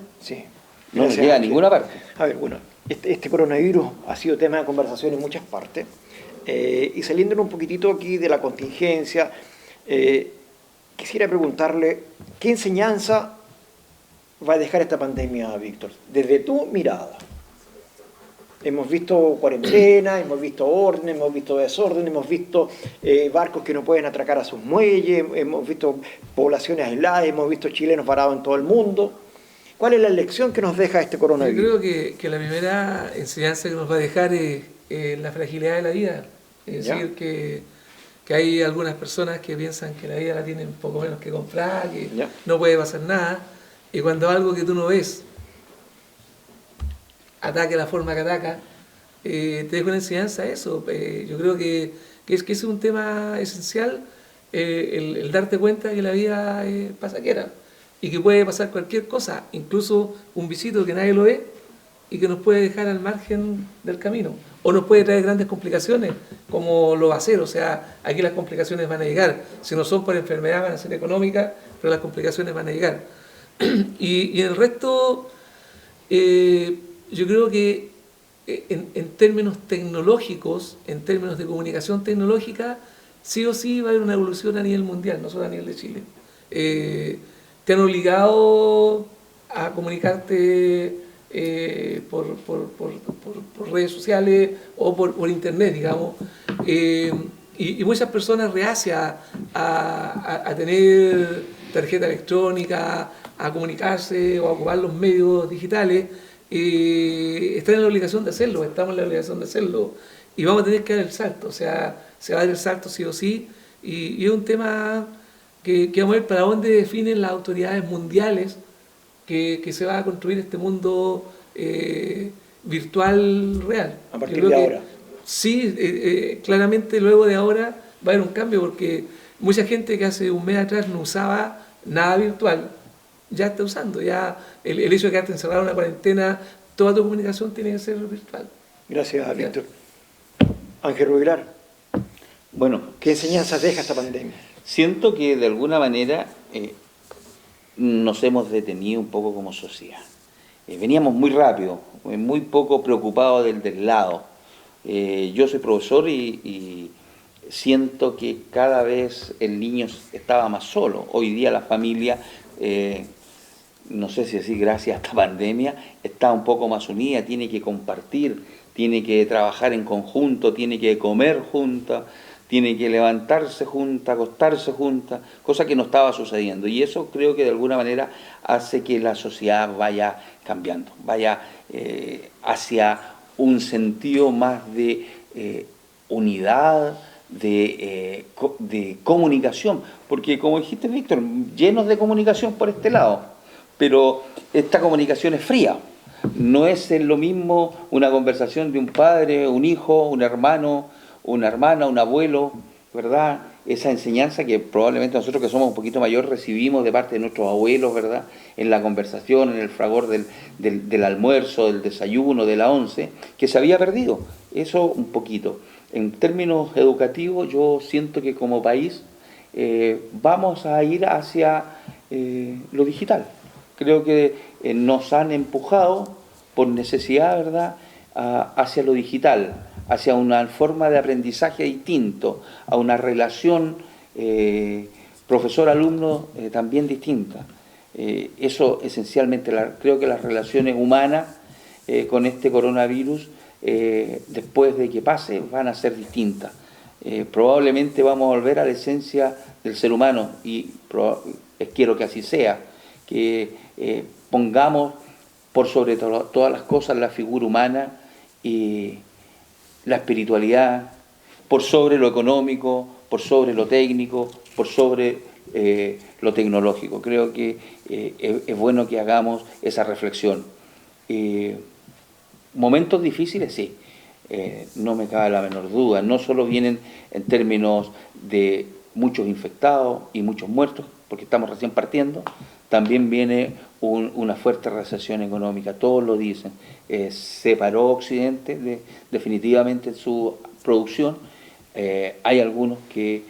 no llega a ninguna parte. A ver, bueno, este coronavirus ha sido tema de conversación en muchas partes. Y saliendo un poquitito aquí de la contingencia, quisiera preguntarle, ¿qué enseñanza va a dejar esta pandemia, Víctor? Desde tu mirada. Hemos visto cuarentena, hemos visto orden, hemos visto desorden, hemos visto barcos que no pueden atracar a sus muelles, hemos visto poblaciones aisladas, hemos visto chilenos varados en todo el mundo. ¿Cuál es la lección que nos deja este coronavirus? Yo creo que la primera enseñanza que nos va a dejar es la fragilidad de la vida. Es decir, que hay algunas personas que piensan que la vida la tienen un poco menos que comprar, que no puede pasar nada, y cuando algo que tú no ves ataque la forma que ataca, te dejo una enseñanza eso. Yo creo que es un tema esencial, el darte cuenta que la vida es pasajera y que puede pasar cualquier cosa, incluso un visito que nadie lo ve y que nos puede dejar al margen del camino, o nos puede traer grandes complicaciones, como lo va a hacer. O sea, aquí las complicaciones van a llegar, si no son por enfermedad van a ser económicas, pero las complicaciones van a llegar. Y el resto, yo creo que en términos tecnológicos, en términos de comunicación tecnológica, sí o sí va a haber una evolución a nivel mundial, no solo a nivel de Chile. Te han obligado a comunicarte por redes sociales o por internet, digamos, y muchas personas reacias a tener tarjeta electrónica, a comunicarse o a ocupar los medios digitales, están en la obligación de hacerlo, estamos en la obligación de hacerlo, y vamos a tener que dar el salto. O sea, se va a dar el salto sí o sí, y es un tema que vamos a ver para dónde definen las autoridades mundiales que se va a construir este mundo virtual real. A partir de ahora. Sí, claramente luego de ahora va a haber un cambio, porque mucha gente que hace un mes atrás no usaba nada virtual, ya está usando. Ya el hecho de quedarte encerrado en una cuarentena, toda tu comunicación tiene que ser virtual. Gracias, Víctor. Ángel Rubilar, bueno, ¿qué enseñanzas deja esta pandemia? Siento que de alguna manera nos hemos detenido un poco como sociedad. Veníamos muy rápido, muy poco preocupados del lado. Yo soy profesor y siento que cada vez el niño estaba más solo. Hoy día la familia, no sé si decir gracias a esta pandemia, está un poco más unida, tiene que compartir, tiene que trabajar en conjunto, tiene que comer junta, tiene que levantarse junta, acostarse junta, cosa que no estaba sucediendo. Y eso creo que de alguna manera hace que la sociedad vaya cambiando, vaya hacia un sentido más de unidad, de comunicación. Porque como dijiste, Víctor, llenos de comunicación por este lado, pero esta comunicación es fría. No es lo mismo una conversación de un padre, un hijo, un hermano, una hermana, un abuelo, ¿verdad? Esa enseñanza que probablemente nosotros que somos un poquito mayores recibimos de parte de nuestros abuelos, ¿verdad? En la conversación, en el fragor del almuerzo, del desayuno, de la once, que se había perdido. Eso un poquito. En términos educativos, yo siento que como país vamos a ir hacia lo digital. Creo que nos han empujado por necesidad, ¿verdad?, hacia lo digital, hacia una forma de aprendizaje distinto, a una relación profesor-alumno también distinta. Eso esencialmente, creo que las relaciones humanas con este coronavirus, después de que pase, van a ser distintas. Probablemente vamos a volver a la esencia del ser humano y quiero que así sea, que pongamos por sobre todas las cosas la figura humana y la espiritualidad, por sobre lo económico, por sobre lo técnico, por sobre lo tecnológico. Creo que es bueno que hagamos esa reflexión. Momentos difíciles, sí, no me cabe la menor duda. No solo vienen en términos de muchos infectados y muchos muertos, porque estamos recién partiendo, también viene una fuerte recesión económica, todos lo dicen. Se paró Occidente definitivamente en su producción. Hay algunos que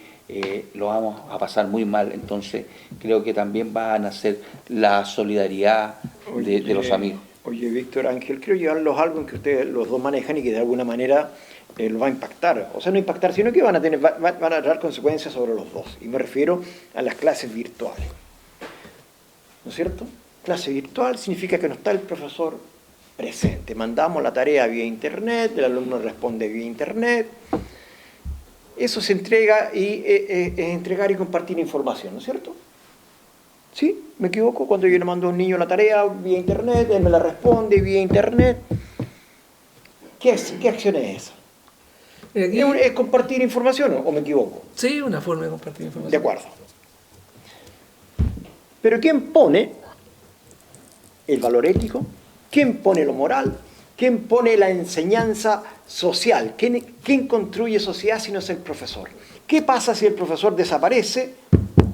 lo vamos a pasar muy mal, entonces creo que también va a nacer la solidaridad de los amigos. Oye, Víctor, Ángel, quiero llevarlos a algo en que ustedes los dos manejan y que de alguna manera lo va a impactar. O sea, no impactar, sino que van a traer consecuencias sobre los dos. Y me refiero a las clases virtuales. ¿No es cierto? Clase virtual significa que no está el profesor presente. Mandamos la tarea vía internet, el alumno responde vía internet. Eso se entrega y es entregar y compartir información, ¿no es cierto? ¿Sí? ¿Me equivoco? Cuando yo le mando a un niño la tarea vía internet, él me la responde vía internet. ¿Qué acción es esa? Aquí, ¿Es compartir información o me equivoco? sí, una forma de compartir información. De acuerdo. Pero ¿quién pone el valor ético? ¿Quién pone lo moral? ¿Quién pone la enseñanza social? ¿Quién construye sociedad si no es el profesor? ¿Qué pasa si el profesor desaparece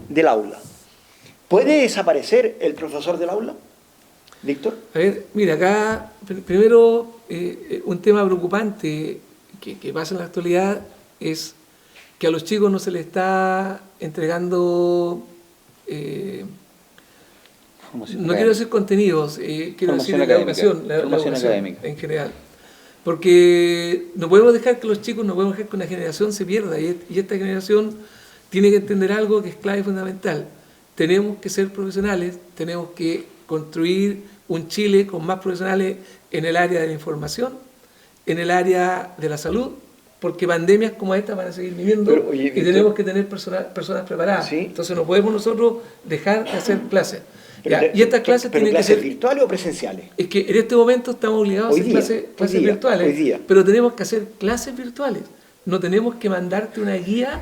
del aula? ¿Puede desaparecer el profesor del aula? Víctor. A ver, mira, acá primero un tema preocupante que pasa en la actualidad es que a los chicos no se les está entregando, no quiero decir contenidos, quiero decir la educación, la educación académica en general. Porque no podemos dejar que los chicos, no podemos dejar que una generación se pierda y esta generación tiene que entender algo que es clave y fundamental. Tenemos que ser profesionales, tenemos que construir un Chile con más profesionales en el área de la información, en el área de la salud, porque pandemias como esta van a seguir viviendo. Pero, oye, y tenemos que tener personas preparadas. ¿Sí? Entonces no podemos nosotros dejar de hacer clases. Y estas clases tienen que ser virtuales o presenciales. Es que en este momento estamos obligados a hacer clases virtuales, pero tenemos que hacer clases virtuales. No tenemos que mandarte una guía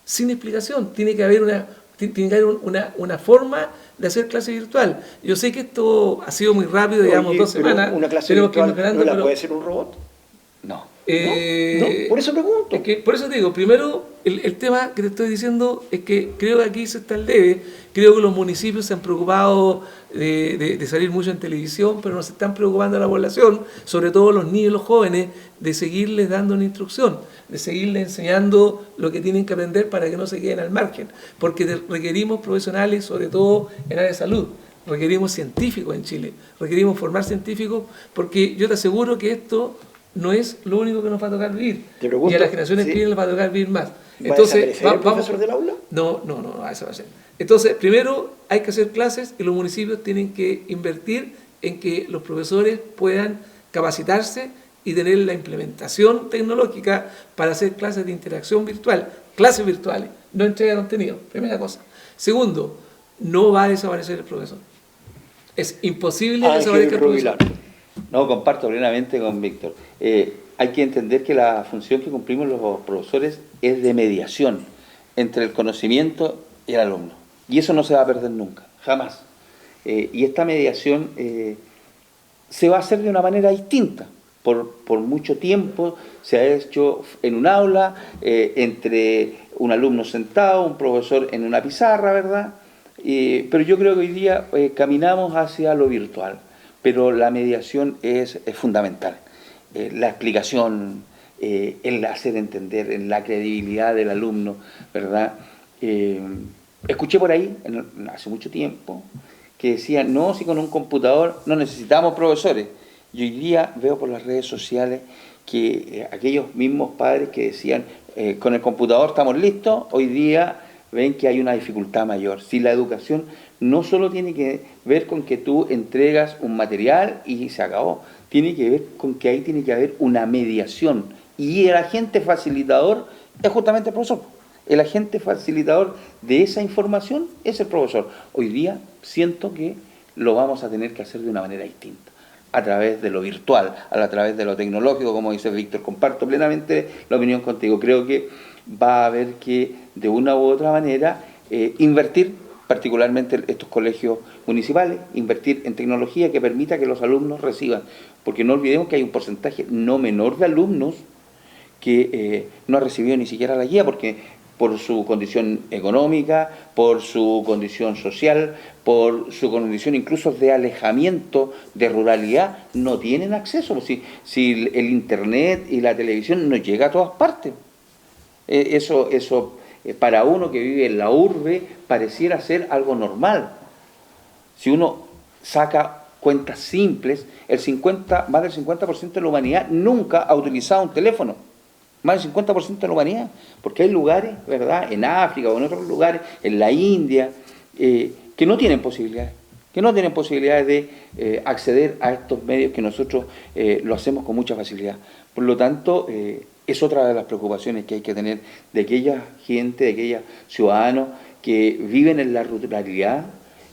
sin explicación. Tiene que haber una forma de hacer clase virtual. Yo sé que esto ha sido muy rápido, digamos, 2 semanas. ¿Una clase virtual no la puede hacer un robot? No. No, por eso pregunto. Es que, por eso te digo, primero, el tema que te estoy diciendo es que creo que aquí se está el debe. Creo que los municipios se han preocupado de salir mucho en televisión, pero no se están preocupando a la población, sobre todo los niños y los jóvenes, de seguirles dando una instrucción, de seguirles enseñando lo que tienen que aprender para que no se queden al margen. Porque requerimos profesionales, sobre todo en área de salud. Requerimos científicos en Chile. Requerimos formar científicos, porque yo te aseguro que esto no es lo único que nos va a tocar vivir. Te pregunto, y a las generaciones que vienen les va a tocar vivir más. Entonces, ¿va a profesor del aula? No, eso va a ser. Entonces, primero hay que hacer clases y los municipios tienen que invertir en que los profesores puedan capacitarse y tener la implementación tecnológica para hacer clases de interacción virtual, clases virtuales, no entrega de contenido, primera cosa. Segundo, no va a desaparecer el profesor. Es imposible desaparecer el profesor. No, comparto plenamente con Víctor. Hay que entender que la función que cumplimos los profesores es de mediación entre el conocimiento y el alumno. Y eso no se va a perder nunca, jamás. Y esta mediación se va a hacer de una manera distinta. Por mucho tiempo se ha hecho en un aula, entre un alumno sentado, un profesor en una pizarra, ¿verdad? Pero yo creo que hoy día caminamos hacia lo virtual. Pero la mediación es fundamental. La explicación, el hacer entender, en la credibilidad del alumno, ¿verdad? Escuché por ahí, hace mucho tiempo, que decían, no, si con un computador no necesitamos profesores. Y hoy día veo por las redes sociales que aquellos mismos padres que decían, con el computador estamos listos, hoy día ven que hay una dificultad mayor. Si la educación no solo tiene que ver con que tú entregas un material y se acabó, tiene que ver con que ahí tiene que haber una mediación. Y el agente facilitador es justamente el profesor. El agente facilitador de esa información es el profesor. Hoy día siento que lo vamos a tener que hacer de una manera distinta, a través de lo virtual, a través de lo tecnológico, como dice Víctor. Comparto plenamente la opinión contigo. Creo que va a haber que, de una u otra manera, invertir, particularmente estos colegios municipales, invertir en tecnología que permita que los alumnos reciban. Porque no olvidemos que hay un porcentaje no menor de alumnos que no ha recibido ni siquiera la guía, porque por su condición económica, por su condición social, por su condición incluso de alejamiento, de ruralidad, no tienen acceso. Si el internet y la televisión no llega a todas partes. Eso para uno que vive en la urbe pareciera ser algo normal. Si uno saca cuentas simples, más del 50% de la humanidad nunca ha utilizado un teléfono. más del 50% de la humanidad, porque hay lugares, ¿verdad?, en África o en otros lugares, en la India, que no tienen posibilidades, de acceder a estos medios que nosotros lo hacemos con mucha facilidad. Por lo tanto, es otra de las preocupaciones que hay que tener de aquella gente, de aquellos ciudadanos que viven en la ruralidad,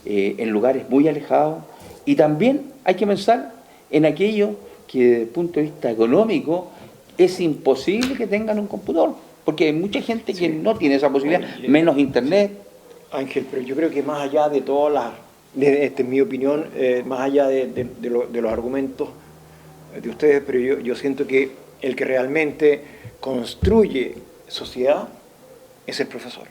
en lugares muy alejados, y también hay que pensar en aquellos que desde el punto de vista económico es imposible que tengan un computador, porque hay mucha gente que no tiene esa posibilidad, menos internet. Ángel, pero yo creo que más allá de todas las, en mi opinión, más allá de los argumentos de ustedes, pero yo siento que el que realmente construye sociedad es el profesor,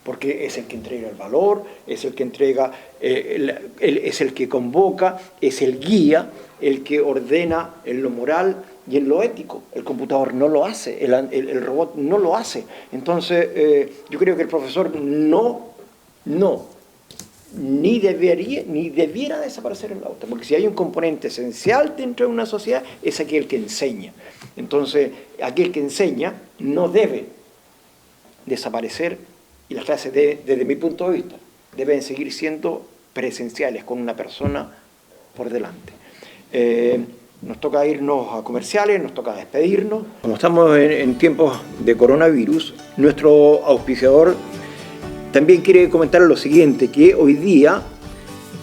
porque es el que entrega el valor, es el que entrega, es el que convoca, es el guía, el que ordena en lo moral y en lo ético. El computador no lo hace, el robot no lo hace. Entonces, yo creo que el profesor ni debiera desaparecer en la otra, porque si hay un componente esencial dentro de una sociedad, es aquel que enseña. Entonces, aquel que enseña no debe desaparecer, y las clases, desde mi punto de vista, deben seguir siendo presenciales, con una persona por delante. Nos toca irnos a comerciales, nos toca despedirnos. Como estamos en tiempos de coronavirus, nuestro auspiciador también quiere comentar lo siguiente, que hoy día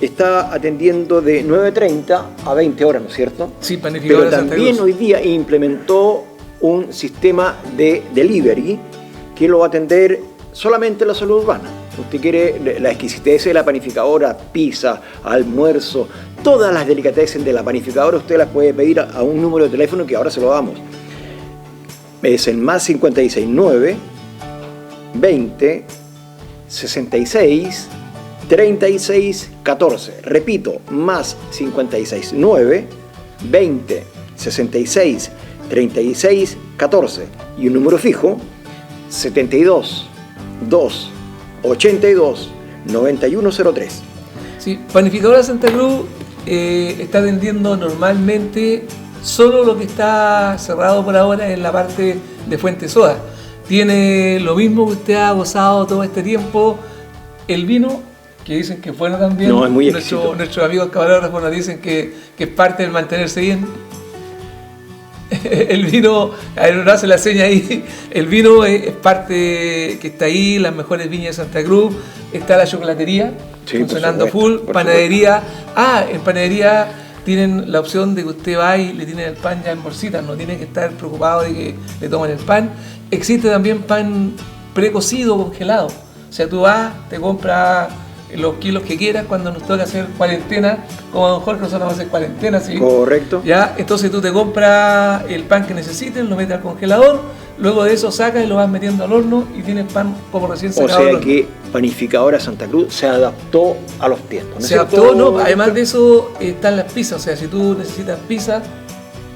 está atendiendo de 9:30 a 20 horas, ¿no es cierto? Sí, Panificadora Pero Santa también Cruz. hoy día implementó un sistema de delivery que lo va a atender solamente la salud urbana. Usted quiere la exquisitez de la panificadora, pizza, almuerzo, todas las delicatessen de la panificadora, usted las puede pedir a un número de teléfono que ahora se lo damos. Es el más 569 20 66 36 14. Repito, más 569 20 66 36 14. Y un número fijo, 72 2 82 9103. Sí, Panificadora Santa Cruz está vendiendo normalmente solo lo que está cerrado por ahora en la parte de Fuente Soda. Tiene lo mismo que usted ha gozado todo este tiempo, el vino, que dicen que es bueno también. No, es muy exquisito. Nuestros amigos camarógrafos nos dicen que es parte del mantenerse bien. El vino, a ver, uno hace la seña ahí, el vino es parte que está ahí, las mejores viñas de Santa Cruz, está la chocolatería, sí, funcionando por supuesto, full, panadería. En panadería tienen la opción de que usted va y le tienen el pan ya en bolsitas, no tiene que estar preocupado de que le tomen el pan. Existe también pan precocido, congelado, o sea, tú vas, te compras los kilos que quieras cuando nos toca hacer cuarentena, como a don Jorge nosotros vamos a hacer cuarentena, ¿sí? Correcto. Ya, entonces tú te compras el pan que necesites, lo metes al congelador, luego de eso sacas y lo vas metiendo al horno y tienes pan como recién sacado. O sea que Panificadora Santa Cruz se adaptó a los tiempos, ¿no es Se cierto? adaptó, no, además de eso están las pizzas, o sea, si tú necesitas pizza,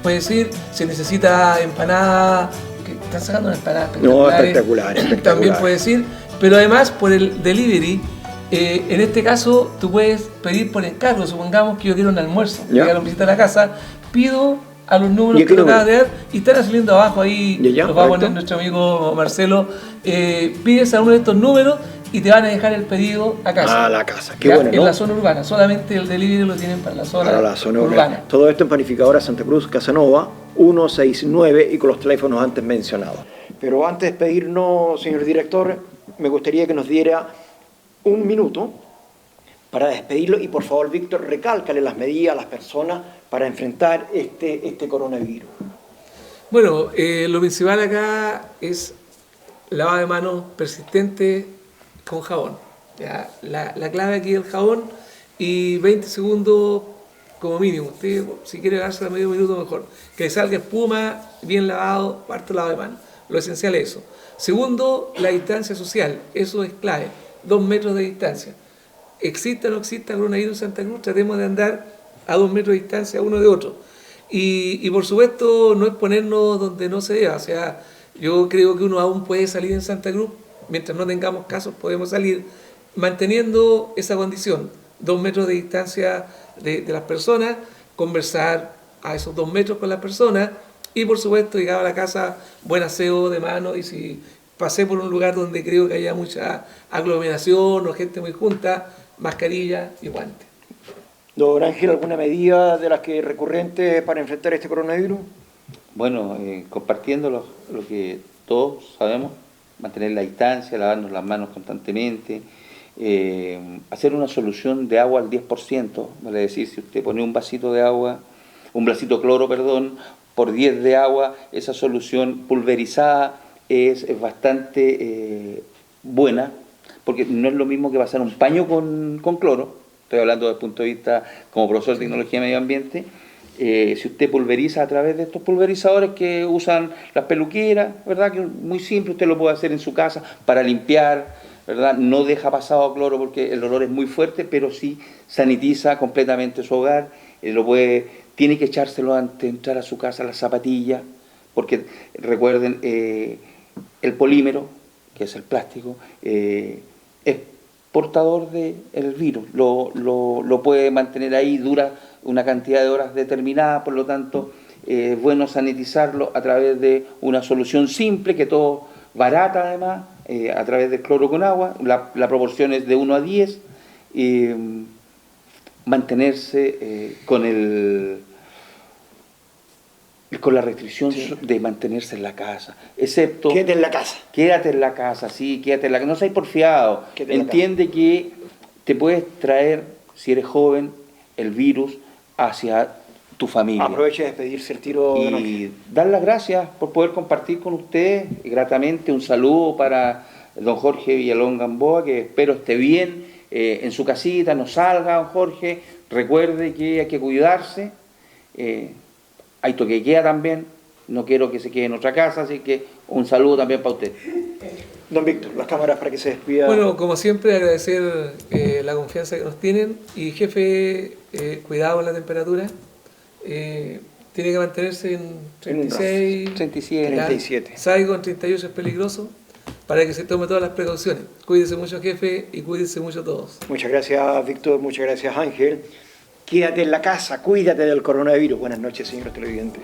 puedes ir, si necesitas empanada, que están sacando unas empanadas No, espectaculares, espectacular. también puedes ir, pero además por el delivery, en este caso tú puedes pedir por encargo, supongamos que yo quiero un almuerzo, llegaron visita a la casa, pido a los números que lo acabas de dar y están saliendo abajo ahí, los va a poner nuestro amigo Marcelo, pides a uno de estos números y te van a dejar el pedido a casa. A la casa, qué bueno, ¿no? En la zona urbana, solamente el delivery lo tienen para la zona urbana. Todo esto en Panificadora Santa Cruz, Casanova, 169 y con los teléfonos antes mencionados. Pero antes de despedirnos, señor director, me gustaría que nos diera un minuto para despedirlo y por favor, Víctor, recálcale las medidas a las personas para enfrentar este coronavirus. Bueno, lo principal acá es lavado de manos persistente con jabón. ¿Ya? La clave aquí es el jabón y 20 segundos como mínimo. Usted, si quiere darse a medio minuto, mejor. Que salga espuma, bien lavado, parte lavado de manos. Lo esencial es eso. Segundo, la distancia social. Eso es clave. 2 metros de distancia. Exista o no exista coronavirus en Santa Cruz, tratemos de andar a 2 metros de distancia uno de otro. Y por supuesto, no exponernos donde no se deba. O sea, yo creo que uno aún puede salir en Santa Cruz, mientras no tengamos casos podemos salir, manteniendo esa condición, 2 metros de distancia de las personas, conversar a esos 2 metros con las personas, Y por supuesto, llegaba a la casa, buen aseo de mano, y si pasé por un lugar donde creo que haya mucha aglomeración o gente muy junta, mascarilla y guantes. Don Ángel, ¿alguna medida de las que recurrentes para enfrentar este coronavirus? Bueno, compartiendo lo que todos sabemos, mantener la distancia, lavarnos las manos constantemente, hacer una solución de agua al 10%, vale decir, si usted pone un vasito de agua, un vasito de cloro, perdón, por 10 de agua, esa solución pulverizada es bastante buena, porque no es lo mismo que pasar un paño con cloro. Estoy hablando desde el punto de vista como profesor de tecnología y medio ambiente. Si usted pulveriza a través de estos pulverizadores que usan las peluqueras, ¿verdad? Que es muy simple, usted lo puede hacer en su casa para limpiar, ¿verdad? No deja pasado cloro porque el olor es muy fuerte, pero sí sanitiza completamente su hogar. Tiene que echárselo antes de entrar a su casa, las zapatillas, porque recuerden, el polímero, que es el plástico, es portador del virus, lo puede mantener ahí, dura una cantidad de horas determinada, por lo tanto es bueno sanitizarlo a través de una solución simple, que todo barata además, a través de cloro con agua, la proporción es de 1 a 10, mantenerse con la restricción de mantenerse en la casa, excepto... Quédate en la casa. Quédate en la casa, sí, quédate en la casa. No seas porfiado. Entiende que te puedes traer, si eres joven, el virus hacia tu familia. Aproveche de despedirse el tiro. Y dar las gracias por poder compartir con usted gratamente. Un saludo para don Jorge Villalón Gamboa, que espero esté bien en su casita, no salga, don Jorge. Recuerde que hay que cuidarse. Hay toque de queda también, no quiero que se quede en otra casa, así que un saludo también para usted. Don Víctor, las cámaras para que se despida. Bueno, como siempre, agradecer la confianza que nos tienen, y jefe, cuidado con la temperatura, tiene que mantenerse en 36, 37. Saigo en 38 es peligroso, para que se tome todas las precauciones. Cuídese mucho, jefe, y cuídense mucho todos. Muchas gracias, Víctor, muchas gracias, Ángel. Quédate en la casa, cuídate del coronavirus. Buenas noches, señores televidentes.